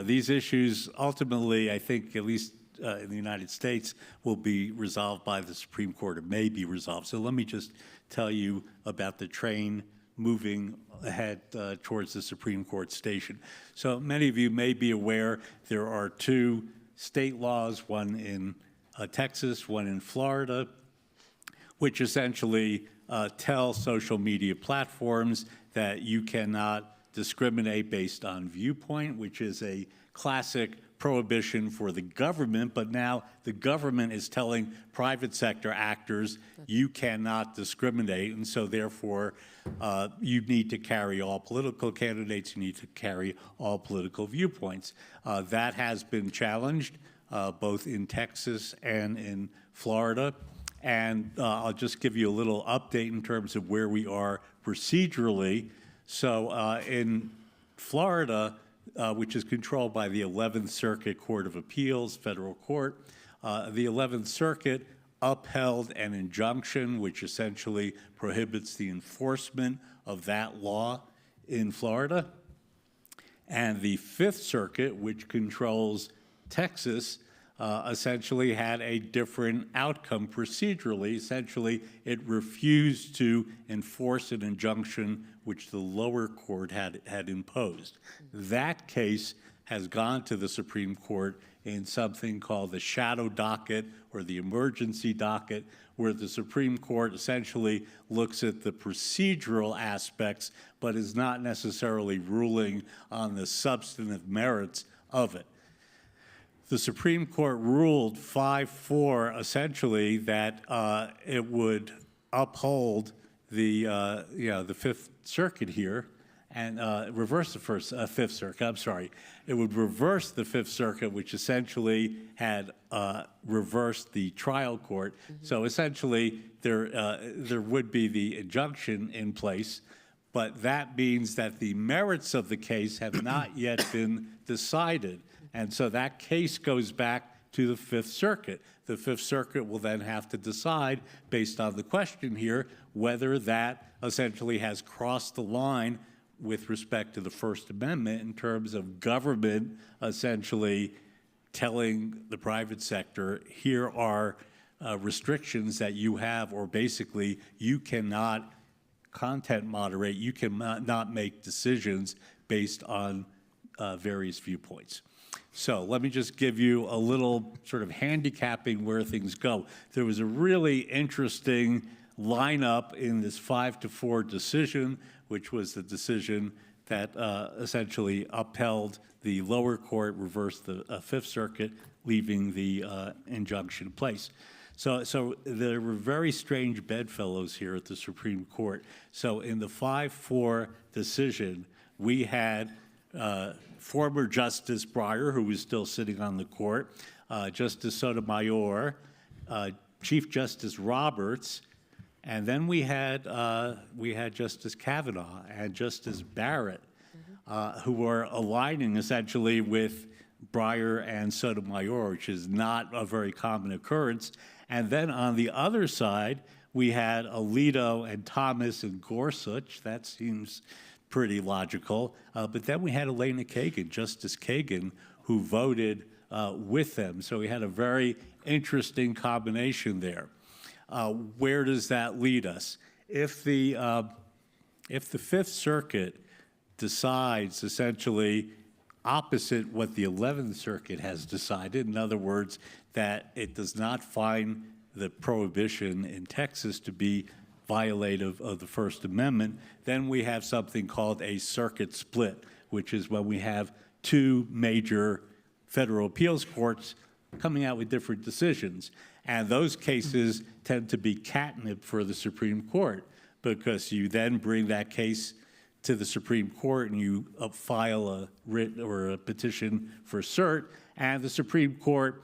these issues ultimately, I think, at least in the United States, will be resolved by the Supreme Court, or may be resolved. So let me just tell you about the train moving ahead towards the Supreme Court station. So many of you may be aware there are two state laws, one in Texas, one in Florida, which essentially tell social media platforms that you cannot discriminate based on viewpoint, which is a classic prohibition for the government, but now the government is telling private sector actors you cannot discriminate, and so therefore you need to carry all political candidates, you need to carry all political viewpoints. That has been challenged both in Texas and in Florida, and I'll just give you a little update in terms of where we are procedurally. So in Florida, which is controlled by the 11th Circuit Court of Appeals, federal court. The 11th Circuit upheld an injunction which essentially prohibits the enforcement of that law in Florida. And the Fifth Circuit, which controls Texas, essentially had a different outcome procedurally. Essentially, it refused to enforce an injunction which the lower court had imposed. That case has gone to the Supreme Court in something called the shadow docket or the emergency docket, where the Supreme Court essentially looks at the procedural aspects, but is not necessarily ruling on the substantive merits of it. The Supreme Court ruled 5-4 essentially that it would uphold the Fifth Circuit here and reverse the Fifth Circuit. I'm sorry, it would reverse the Fifth Circuit, which essentially had reversed the trial court. So essentially, there would be the injunction in place, but that means that the merits of the case have not yet been decided. And so that case goes back to the Fifth Circuit. The Fifth Circuit will then have to decide, based on the question here, whether that essentially has crossed the line with respect to the First Amendment in terms of government essentially telling the private sector, here are restrictions that you have, or basically you cannot content moderate, you cannot make decisions based on various viewpoints. So let me just give you a little sort of handicapping where things go. There was a really interesting lineup in this 5-4 decision, which was the decision that essentially upheld the lower court, reversed the Fifth Circuit, leaving the injunction in place. So there were very strange bedfellows here at the Supreme Court. So in the 5-4 decision, we had former Justice Breyer, who was still sitting on the court, Justice Sotomayor, Chief Justice Roberts, and then we had Justice Kavanaugh and Justice Barrett, who were aligning essentially with Breyer and Sotomayor, which is not a very common occurrence. And then on the other side, we had Alito and Thomas and Gorsuch. That seems pretty logical. But then we had Elena Kagan, Justice Kagan, who voted with them. So we had a very interesting combination there. Where does that lead us? If the Fifth Circuit decides essentially opposite what the 11th Circuit has decided, in other words, that it does not find the prohibition in Texas to be violative of the First Amendment, then we have something called a circuit split, which is when we have two major federal appeals courts coming out with different decisions. And those cases tend to be catnip for the Supreme Court, because you then bring that case to the Supreme Court and you file a writ or a petition for cert, and the Supreme Court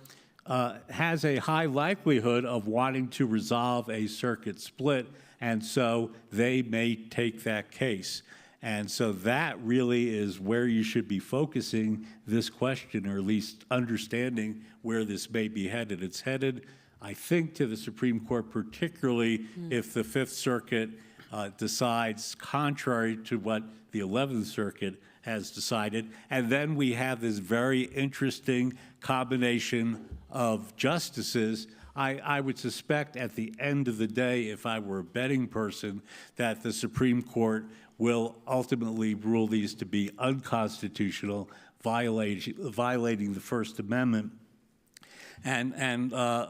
has a high likelihood of wanting to resolve a circuit split, and so they may take that case. And so that really is where you should be focusing this question, or at least understanding where this may be headed. It's headed, I think, to the Supreme Court, particularly if the Fifth Circuit decides contrary to what the 11th Circuit has decided. And then we have this very interesting combination of justices. I would suspect at the end of the day, if I were a betting person, that the Supreme Court will ultimately rule these to be unconstitutional, violating the First Amendment. And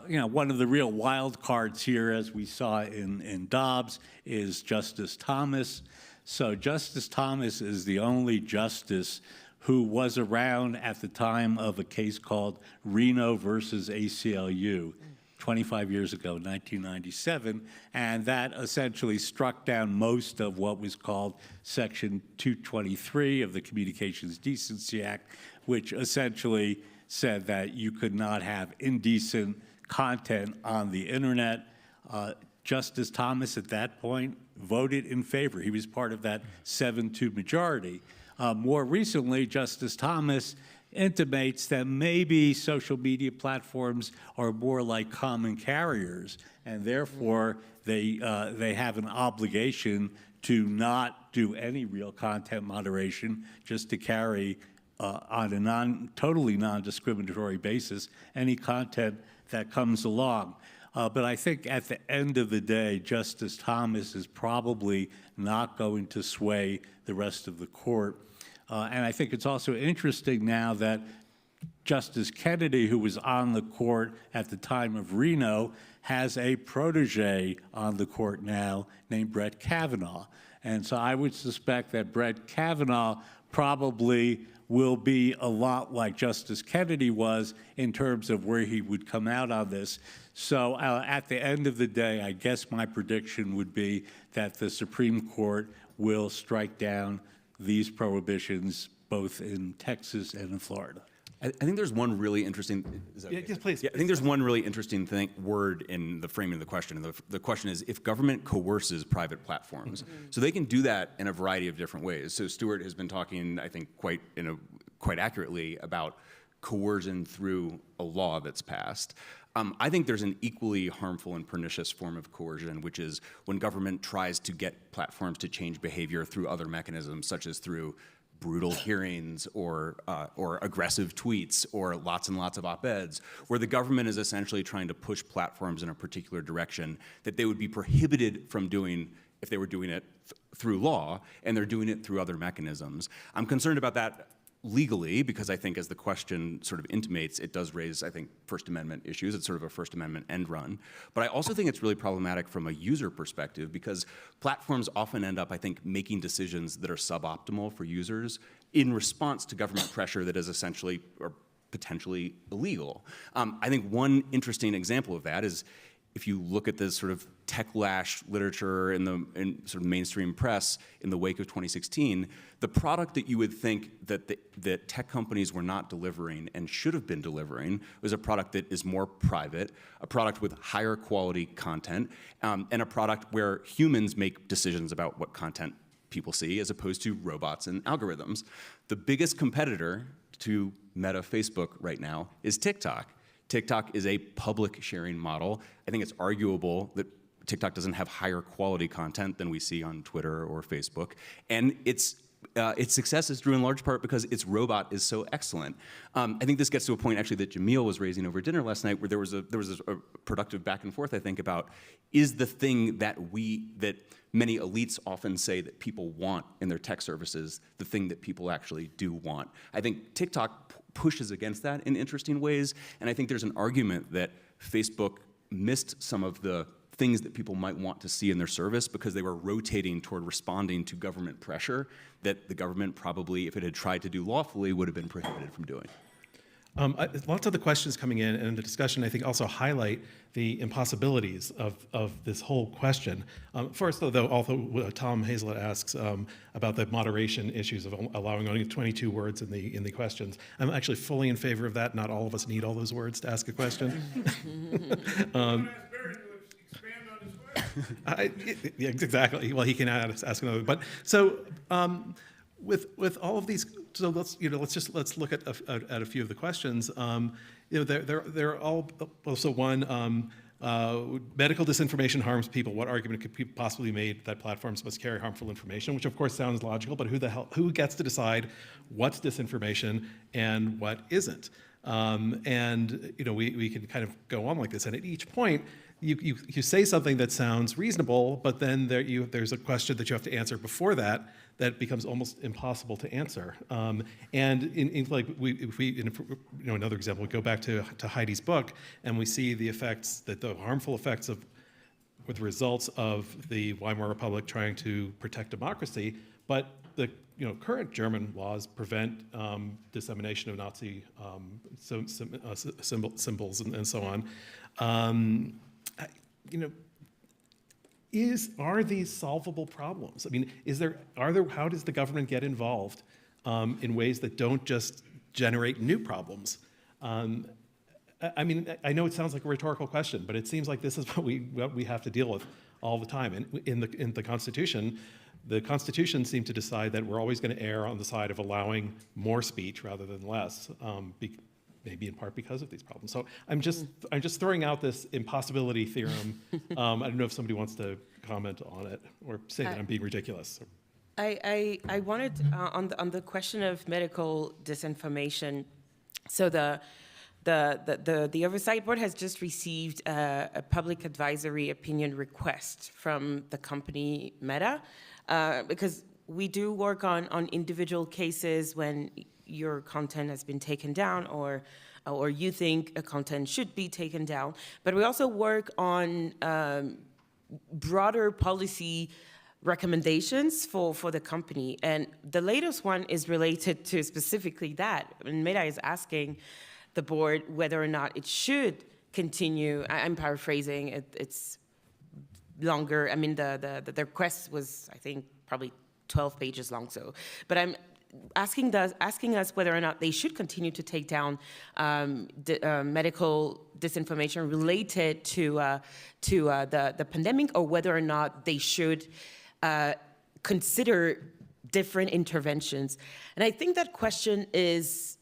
you know, one of the real wild cards here, as we saw in Dobbs, is Justice Thomas. So Justice Thomas is the only justice who was around at the time of a case called Reno versus ACLU, 25 years ago, 1997, and that essentially struck down most of what was called Section 223 of the Communications Decency Act, which essentially said that you could not have indecent content on the internet. Justice Thomas at that point voted in favor. He was part of that 7-2 majority. More recently, Justice Thomas intimates that maybe social media platforms are more like common carriers, and therefore they have an obligation to not do any real content moderation, just to carry on a totally non-discriminatory basis any content that comes along. But I think at the end of the day, Justice Thomas is probably not going to sway the rest of the court. And I think it's also interesting now that Justice Kennedy, who was on the court at the time of Reno, has a protege on the court now named Brett Kavanaugh. And so I would suspect that Brett Kavanaugh probably will be a lot like Justice Kennedy was in terms of where he would come out on this. So at the end of the day, I guess my prediction would be that the Supreme Court will strike down these prohibitions both in Texas and in Florida. I think there's one really interesting. Is that okay? Yes, please. Yeah, I think there's one really interesting word in the framing of the question. And the question is if government coerces private platforms. So they can do that in a variety of different ways. So Stuart has been talking, I think, quite accurately about coercion through a law that's passed. I think there's an equally harmful and pernicious form of coercion, which is when government tries to get platforms to change behavior through other mechanisms, such as through brutal hearings or aggressive tweets or lots and lots of op-eds, where the government is essentially trying to push platforms in a particular direction that they would be prohibited from doing if they were doing it through law, and they're doing it through other mechanisms. I'm concerned about that legally, because I think as the question sort of intimates, it does raise, I think, First Amendment issues. It's sort of a First Amendment end run. But I also think it's really problematic from a user perspective, because platforms often end up, I think, making decisions that are suboptimal for users in response to government pressure that is essentially or potentially illegal. I think one interesting example of that is if you look at this sort of tech-lash literature in sort of mainstream press in the wake of 2016, the product that you would think that tech companies were not delivering and should have been delivering was a product that is more private, a product with higher quality content, and a product where humans make decisions about what content people see as opposed to robots and algorithms. The biggest competitor to Meta Facebook right now is TikTok. TikTok is a public sharing model. I think it's arguable that TikTok doesn't have higher quality content than we see on Twitter or Facebook. And its success is due in large part because its robot is so excellent. I think this gets to a point actually that Jamil was raising over dinner last night, where there was a productive back and forth, I think, about is the thing that many elites often say that people want in their tech services the thing that people actually do want. I think TikTok pushes against that in interesting ways, and I think there's an argument that Facebook missed some of the things that people might want to see in their service because they were rotating toward responding to government pressure that the government probably, if it had tried to do lawfully, would have been prohibited from doing. Lots of the questions coming in and the discussion, I think, also highlight the impossibilities of this whole question. First, though, although Tom Hazlett asks about the moderation issues of allowing only 22 words in the questions, I'm actually fully in favor of that. Not all of us need all those words to ask a question. Yeah, exactly. Well, he can ask another. But so with all of these, so let's look at a few of the questions. They're all also one. Medical disinformation harms people. What argument could possibly be made that platforms must carry harmful information? Which of course sounds logical, but who gets to decide what's disinformation and what isn't? And we can kind of go on like this. And at each point, you say something that sounds reasonable, but then there's a question that you have to answer before that becomes almost impossible to answer. And another example, we go back to Heidi's book, and we see the harmful effects with results of the Weimar Republic trying to protect democracy, but the current German laws prevent dissemination of Nazi symbols and so on. Are these solvable problems? I mean, how does the government get involved in ways that don't just generate new problems? I mean, I know it sounds like a rhetorical question, but it seems like this is what we have to deal with all the time. And in the Constitution, the Constitution seemed to decide that we're always going to err on the side of allowing more speech rather than less, maybe in part because of these problems. So I'm just throwing out this impossibility theorem. I don't know if somebody wants to comment on it or say that I'm being ridiculous. I wanted on the question of medical disinformation. So the Oversight Board has just received a public advisory opinion request from the company Meta, because we do work on individual cases when your content has been taken down or you think a content should be taken down. But we also work on broader policy recommendations for the company. And the latest one is related to specifically that. And Meta is asking the board whether or not it should continue. I'm paraphrasing, it's longer. I mean, the request was, I think, probably 12 pages long. So, but I'm asking us whether or not they should continue to take down medical disinformation related to the pandemic, or whether or not they should consider different interventions. And I think that question is,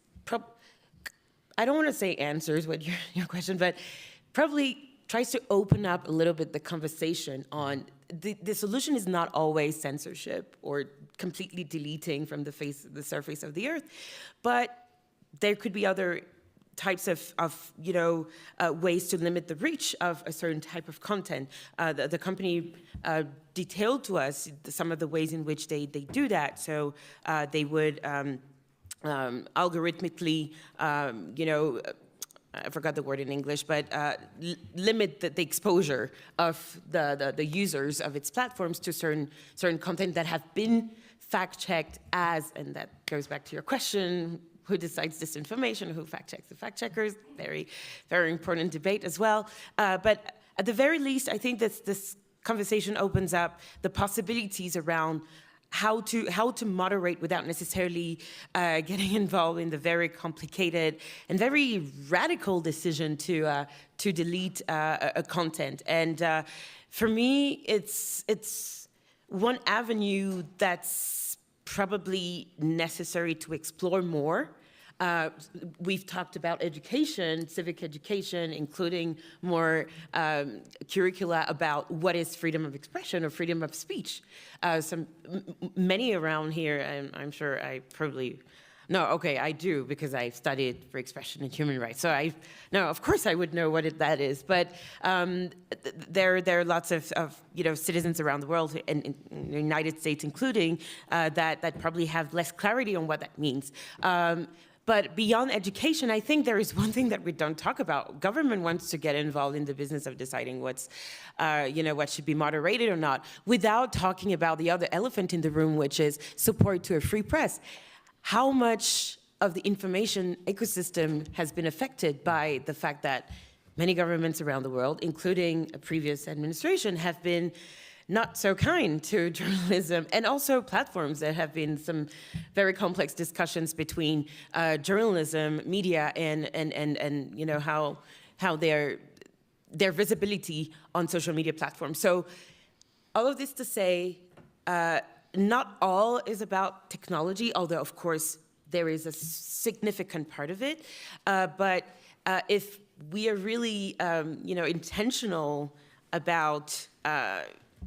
I don't want to say answers what your question, but probably tries to open up a little bit the conversation on the solution is not always censorship or completely deleting from the surface of the earth, but there could be other types of ways to limit the reach of a certain type of content. The company detailed to us some of the ways in which they do that. So they would algorithmically, I forgot the word in English, but limit the exposure of the users of its platforms to certain content that have been fact-checked as, and that goes back to your question, who decides disinformation, who fact-checks the fact-checkers, very, very important debate as well. But at the very least, I think this conversation opens up the possibilities around how to moderate without necessarily getting involved in the very complicated and very radical decision to delete a content. And for me, it's one avenue that's probably necessary to explore more. We've talked about education, civic education, including more curricula about what is freedom of expression or freedom of speech. Many around here, and I'm sure I probably, no, okay, I do, because I studied free expression and human rights. So of course I would know what that is. But there are lots of citizens around the world, and in the United States including, that probably have less clarity on what that means. But beyond education, I think there is one thing that we don't talk about. Government wants to get involved in the business of deciding what should be moderated or not, without talking about the other elephant in the room, which is support to a free press. How much of the information ecosystem has been affected by the fact that many governments around the world, including a previous administration, have been not so kind to journalism, and also platforms. There have been some very complex discussions between journalism, media, and how their visibility on social media platforms. So all of this to say, not all is about technology, although of course there is a significant part of it. But if we are really intentional about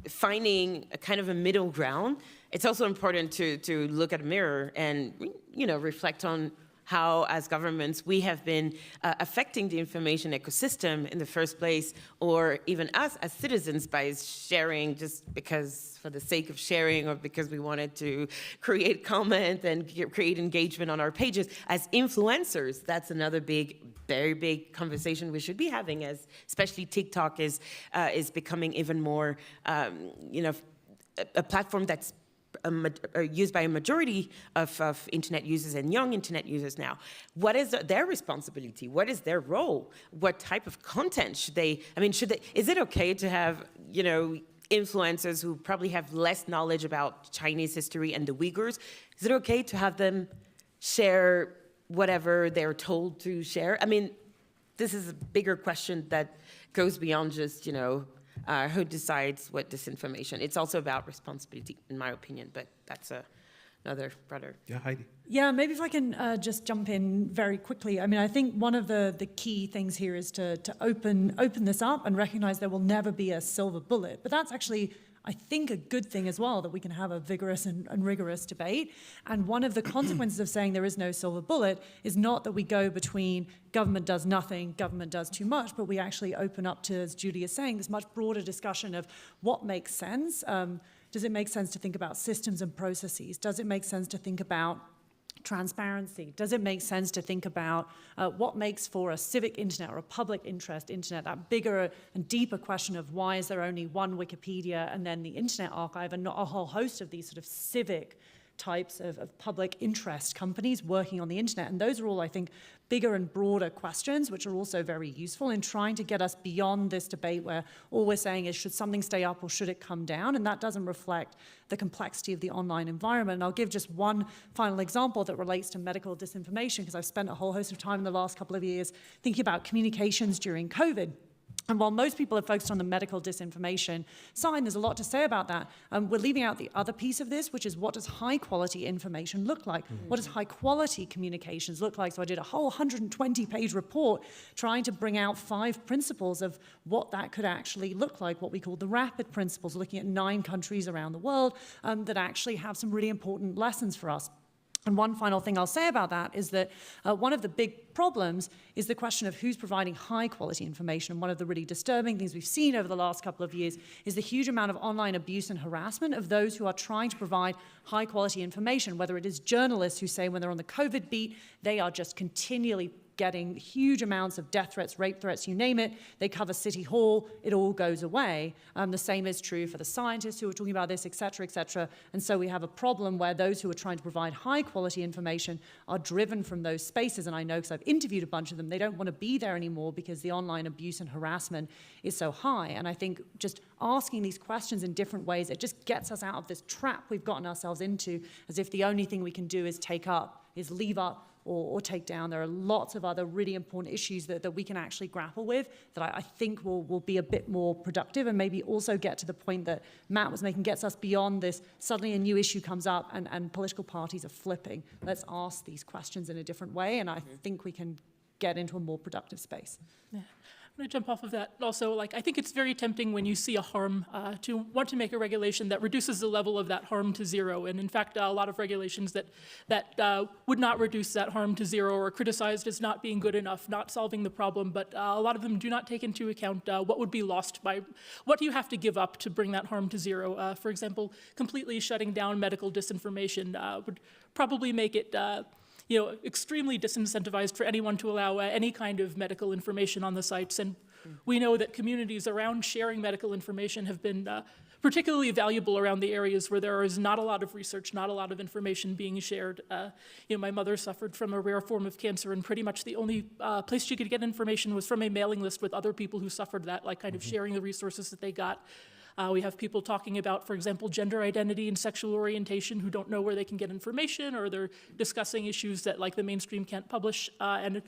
finding a kind of a middle ground, it's also important to look at a mirror and reflect on how, as governments, we have been affecting the information ecosystem in the first place, or even us as citizens by sharing just because for the sake of sharing, or because we wanted to create comment and create engagement on our pages. As influencers, that's another very big conversation we should be having, as especially TikTok is becoming even more, a platform that's used by a majority of internet users and young internet users now. What is their responsibility? What is their role? What type of content should they, is it okay to have, influencers who probably have less knowledge about Chinese history and the Uyghurs? Is it okay to have them share whatever they're told to share? This is a bigger question that goes beyond just, who decides what disinformation. It's also about responsibility, in my opinion, but that's another broader. Yeah, Heidi. Yeah, maybe if I can just jump in very quickly. I mean, I think one of the key things here is to open this up and recognize there will never be a silver bullet. But that's actually, I think, a good thing as well, that we can have a vigorous and rigorous debate. And one of the consequences of saying there is no silver bullet is not that we go between government does nothing, government does too much, but we actually open up to, as Judy is saying, this much broader discussion of what makes sense. Does it make sense to think about systems and processes? Does it make sense to think about transparency? Does it make sense to think about what makes for a civic internet or a public interest internet, that bigger and deeper question of why is there only one Wikipedia and then the Internet Archive and not a whole host of these sort of civic types of public interest companies working on the internet? And those are all, I think, bigger and broader questions, which are also very useful in trying to get us beyond this debate where all we're saying is, should something stay up or should it come down? And that doesn't reflect the complexity of the online environment. And I'll give just one final example that relates to medical disinformation, because I've spent a whole host of time in the last couple of years thinking about communications during COVID. And while most people are focused on the medical disinformation side, there's a lot to say about that, we're leaving out the other piece of this, which is what does high-quality information look like? What does high-quality communications look like? So I did a whole 120-page report trying to bring out 5 principles of what that could actually look like, what we call the RAPID principles, looking at 9 countries around the world that actually have some really important lessons for us. And one final thing I'll say about that is that one of the big problems is the question of who's providing high-quality information. And one of the really disturbing things we've seen over the last couple of years is the huge amount of online abuse and harassment of those who are trying to provide high-quality information, whether it is journalists who say when they're on the COVID beat, they are just continually getting huge amounts of death threats, rape threats, you name it. They cover City Hall, it all goes away. The same is true for the scientists who are talking about this, et cetera, et cetera. And so we have a problem where those who are trying to provide high quality information are driven from those spaces. And I know because I've interviewed a bunch of them, they don't want to be there anymore because the online abuse and harassment is so high. And I think just asking these questions in different ways, it just gets us out of this trap we've gotten ourselves into, as if the only thing we can do is leave up, or take down. There are lots of other really important issues that we can actually grapple with that I think will be a bit more productive and maybe also get to the point that Matt was making, gets us beyond this, suddenly a new issue comes up and political parties are flipping. Let's ask these questions in a different way, and I think we can get into a more productive space. Yeah. I'm going to jump off of that. Also, I think it's very tempting when you see a harm to want to make a regulation that reduces the level of that harm to zero. And in fact, a lot of regulations that would not reduce that harm to zero are criticized as not being good enough, not solving the problem. But a lot of them do not take into account what would be lost by what do you have to give up to bring that harm to zero. For example, completely shutting down medical disinformation would probably make it extremely disincentivized for anyone to allow any kind of medical information on the sites. And we know that communities around sharing medical information have been particularly valuable around the areas where there is not a lot of research, not a lot of information being shared. My mother suffered from a rare form of cancer, and pretty much the only place she could get information was from a mailing list with other people who suffered that, kind of sharing the resources that they got. We have people talking about, for example, gender identity and sexual orientation who don't know where they can get information, or they're discussing issues that the mainstream can't publish. And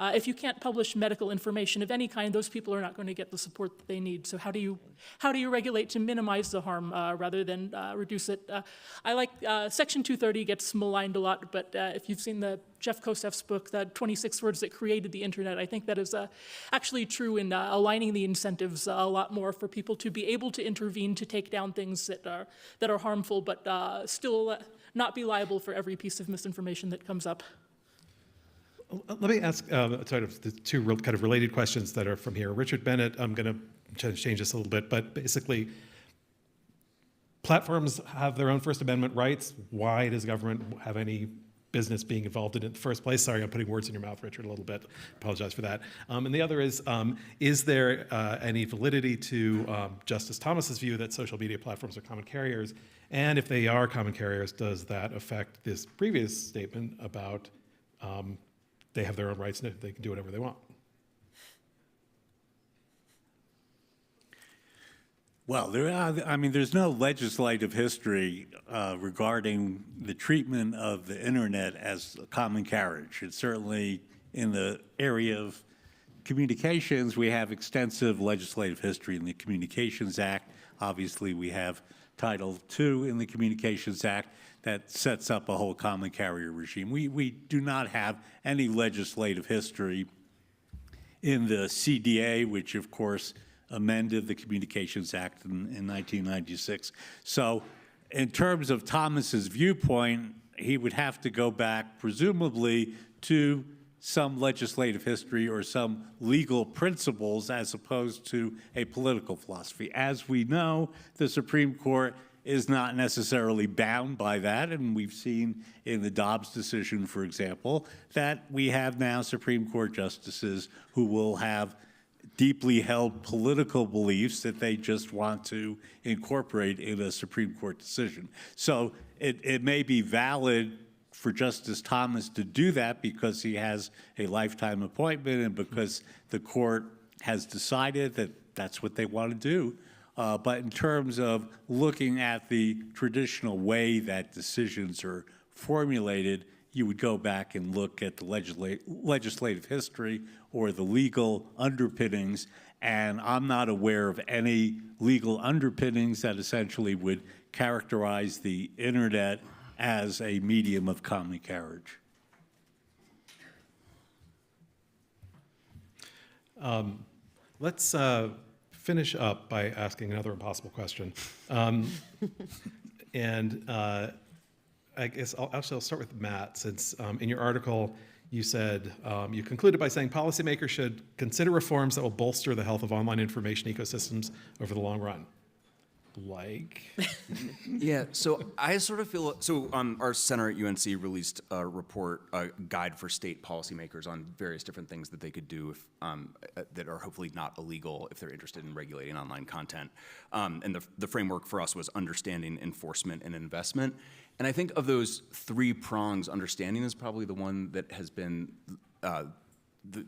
if you can't publish medical information of any kind, those people are not going to get the support that they need. So how do you regulate to minimize the harm rather than reduce it? I like Section 230 gets maligned a lot, but if you've seen the Jeff Koseff's book, The 26 Words That Created the Internet, I think that is actually true in aligning the incentives a lot more for people to be able to intervene to take down things that are harmful, but still not be liable for every piece of misinformation that comes up. Let me ask sort of the two kind of related questions that are from here. Richard Bennett, I'm going to change this a little bit, but basically, platforms have their own First Amendment rights. Why does government have any business being involved in it in the first place? Sorry, I'm putting words in your mouth, Richard, a little bit. Apologize for that. And the other is there any validity to Justice Thomas's view that social media platforms are common carriers? And if they are common carriers, does that affect this previous statement about they have their own rights and they can do whatever they want? Well, there's no legislative history regarding the treatment of the internet as a common carriage. It's certainly in the area of communications, we have extensive legislative history in the Communications Act. Obviously, we have Title II in the Communications Act that sets up a whole common carrier regime. We do not have any legislative history in the CDA, which of course amended the Communications Act in 1996. So in terms of Thomas's viewpoint, he would have to go back presumably to some legislative history or some legal principles as opposed to a political philosophy. As we know, the Supreme Court is not necessarily bound by that, and we've seen in the Dobbs decision, for example, that we have now Supreme Court justices who will have deeply held political beliefs that they just want to incorporate in a Supreme Court decision. So it may be valid for Justice Thomas to do that because he has a lifetime appointment and because the court has decided that that's what they want to do. But in terms of looking at the traditional way that decisions are formulated, you would go back and look at the legislative history or the legal underpinnings, and I'm not aware of any legal underpinnings that essentially would characterize the internet as a medium of common carriage. Let's finish up by asking another impossible question. I guess I'll start with Matt, since in your article you said, you concluded by saying policymakers should consider reforms that will bolster the health of online information ecosystems over the long run. Like? Yeah, so I sort of feel, our center at UNC released a report, a guide for state policymakers on various different things that they could do if, that are hopefully not illegal if they're interested in regulating online content. And the framework for us was understanding, enforcement, and investment. And I think of those three prongs, understanding is probably the one that has been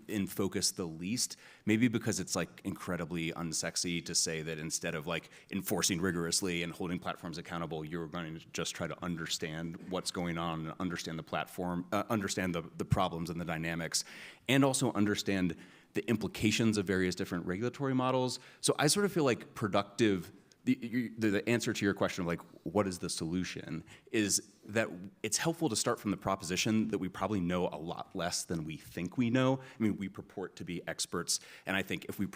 in focus the least, maybe because it's like incredibly unsexy to say that instead of like enforcing rigorously and holding platforms accountable, you're going to just try to understand what's going on and understand the platform, understand the problems and the dynamics, and also understand the implications of various different regulatory models. So I sort of feel like productive, the answer to your question of like, what is the solution, is that it's helpful to start from the proposition that we probably know a lot less than we think we know. I mean, we purport to be experts, and I think if we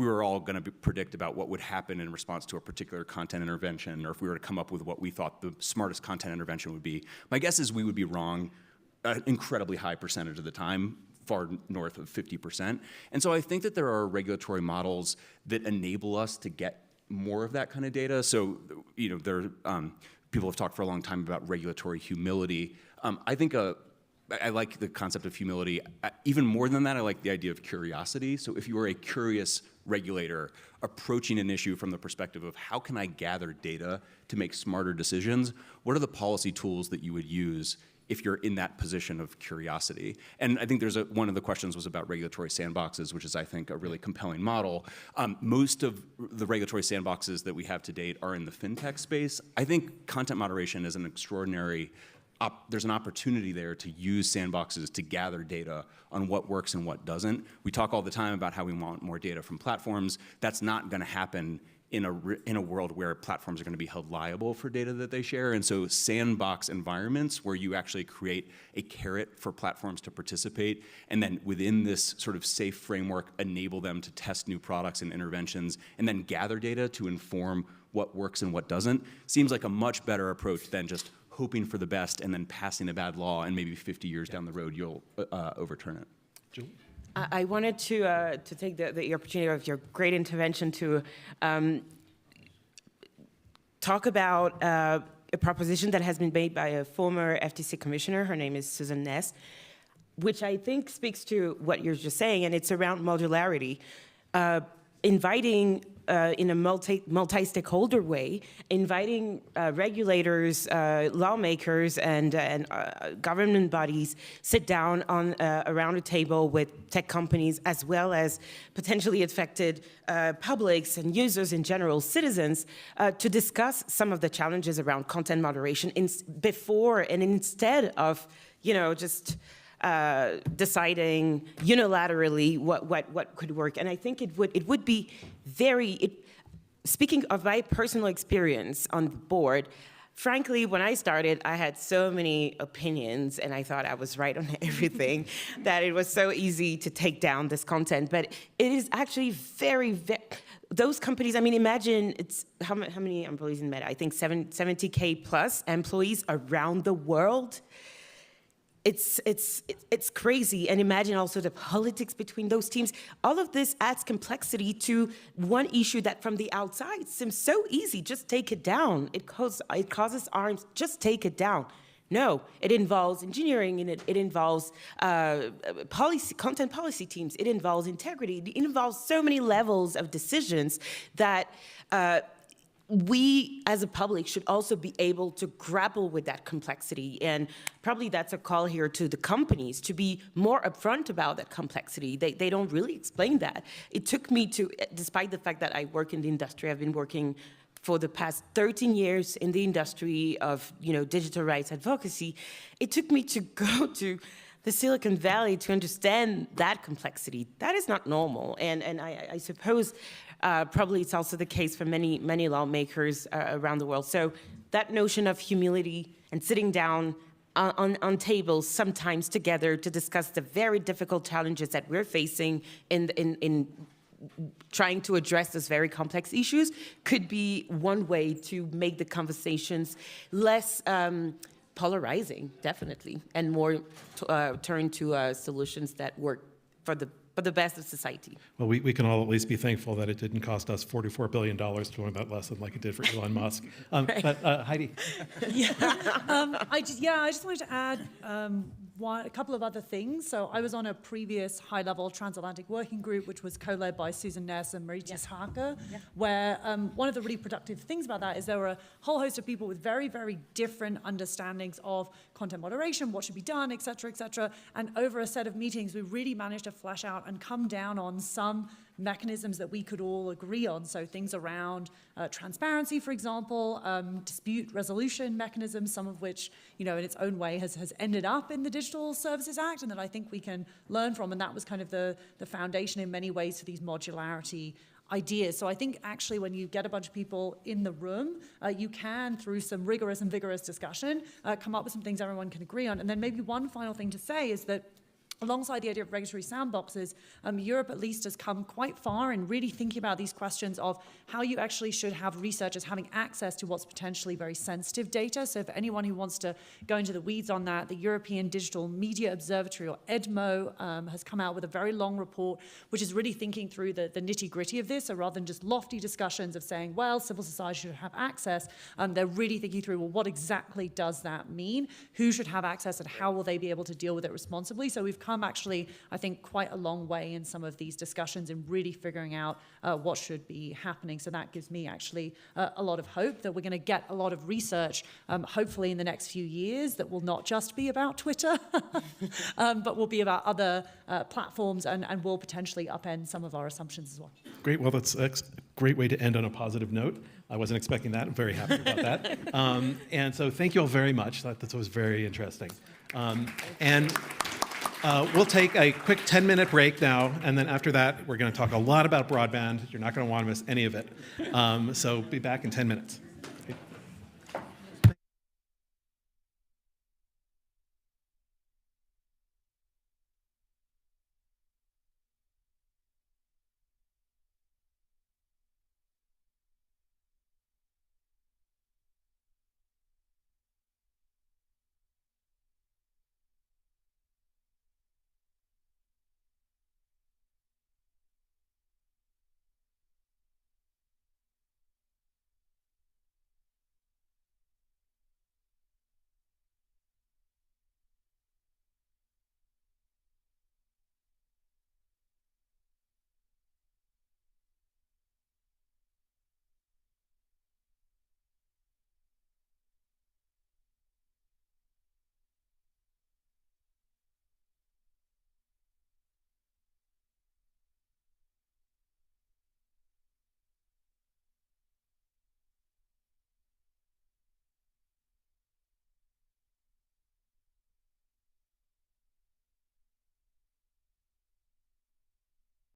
were all gonna predict about what would happen in response to a particular content intervention, or if we were to come up with what we thought the smartest content intervention would be, my guess is we would be wrong an incredibly high percentage of the time, far north of 50%. And so I think that there are regulatory models that enable us to get more of that kind of data. So, you know, people have talked for a long time about regulatory humility. I think I like the concept of humility. Even more than that, I like the idea of curiosity. So if you are a curious regulator approaching an issue from the perspective of how can I gather data to make smarter decisions, what are the policy tools that you would use if you're in that position of curiosity? And I think one of the questions was about regulatory sandboxes, which is, I think, a really compelling model. Most of the regulatory sandboxes that we have to date are in the fintech space. I think content moderation is an extraordinary, there's an opportunity there to use sandboxes to gather data on what works and what doesn't. We talk all the time about how we want more data from platforms. That's not gonna happen in a world where platforms are going to be held liable for data that they share. And so sandbox environments where you actually create a carrot for platforms to participate, and then within this sort of safe framework, enable them to test new products and interventions, and then gather data to inform what works and what doesn't, seems like a much better approach than just hoping for the best and then passing a bad law, and maybe 50 years down the road, you'll overturn it. Julie? I wanted to take the opportunity of your great intervention to talk about a proposition that has been made by a former FTC commissioner. Her name is Susan Ness, which I think speaks to what you're just saying, and it's around modularity. Inviting in a multi-stakeholder way, inviting regulators, lawmakers, and government bodies sit down on around a table with tech companies, as well as potentially affected publics and users in general, citizens, to discuss some of the challenges around content moderation before and instead of, you know, just deciding unilaterally what could work. And I think it would be speaking of my personal experience on the board, frankly, when I started, I had so many opinions and I thought I was right on everything that it was so easy to take down this content. But it is actually very, those companies, I mean, imagine it's how many employees in Meta? I think 70K plus employees around the world. It's crazy. And imagine also the politics between those teams. All of this adds complexity to one issue that from the outside seems so easy. Just take it down. It causes arms. Just take it down. No, it involves engineering, and it involves content policy teams. It involves integrity. It involves so many levels of decisions that we as a public should also be able to grapple with that complexity. And probably that's a call here to the companies to be more upfront about that complexity. They don't really explain that. It took me to, despite the fact that I work in the industry, I've been working for the past 13 years in the industry of digital rights advocacy, it took me to go to the Silicon Valley to understand that complexity. That is not normal. And I suppose probably it's also the case for many lawmakers around the world. So that notion of humility and sitting down on tables sometimes together to discuss the very difficult challenges that we're facing in trying to address those very complex issues could be one way to make the conversations less polarizing, definitely, and more turn to solutions that work for the best of society. Well, we can all at least be thankful that it didn't cost us $44 billion to learn that lesson like it did for Elon Musk. Right. But Heidi. I just wanted to add a couple of other things. So I was on a previous high-level transatlantic working group, which was co-led by Susan Ness and Mauritius Harker, where one of the really productive things about that is there were a whole host of people with very, very different understandings of content moderation, what should be done, et cetera, and over a set of meetings, we really managed to flesh out and come down on some mechanisms that we could all agree on. So things around transparency, for example, dispute resolution mechanisms, some of which, in its own way has ended up in the Digital Services Act, and that I think we can learn from. And that was kind of the foundation in many ways for these modularity ideas. So I think actually when you get a bunch of people in the room, you can, through some rigorous and vigorous discussion, come up with some things everyone can agree on. And then maybe one final thing to say is that alongside the idea of regulatory sandboxes, Europe at least has come quite far in really thinking about these questions of how you actually should have researchers having access to what's potentially very sensitive data. So for anyone who wants to go into the weeds on that, the European Digital Media Observatory, or EDMO, has come out with a very long report, which is really thinking through the nitty-gritty of this. So rather than just lofty discussions of saying, well, civil society should have access, they're really thinking through, well, what exactly does that mean? Who should have access, and how will they be able to deal with it responsibly? So we've come actually, I think, quite a long way in some of these discussions in really figuring out what should be happening. So that gives me actually a lot of hope that we're going to get a lot of research, hopefully in the next few years, that will not just be about Twitter, but will be about other platforms and will potentially upend some of our assumptions as well. Great. Well, that's a great way to end on a positive note. I wasn't expecting that. I'm very happy about that. And so thank you all very much. That was very interesting. We'll take a quick 10-minute break now, and then after that, we're going to talk a lot about broadband. You're not going to want to miss any of it. So be back in 10 minutes.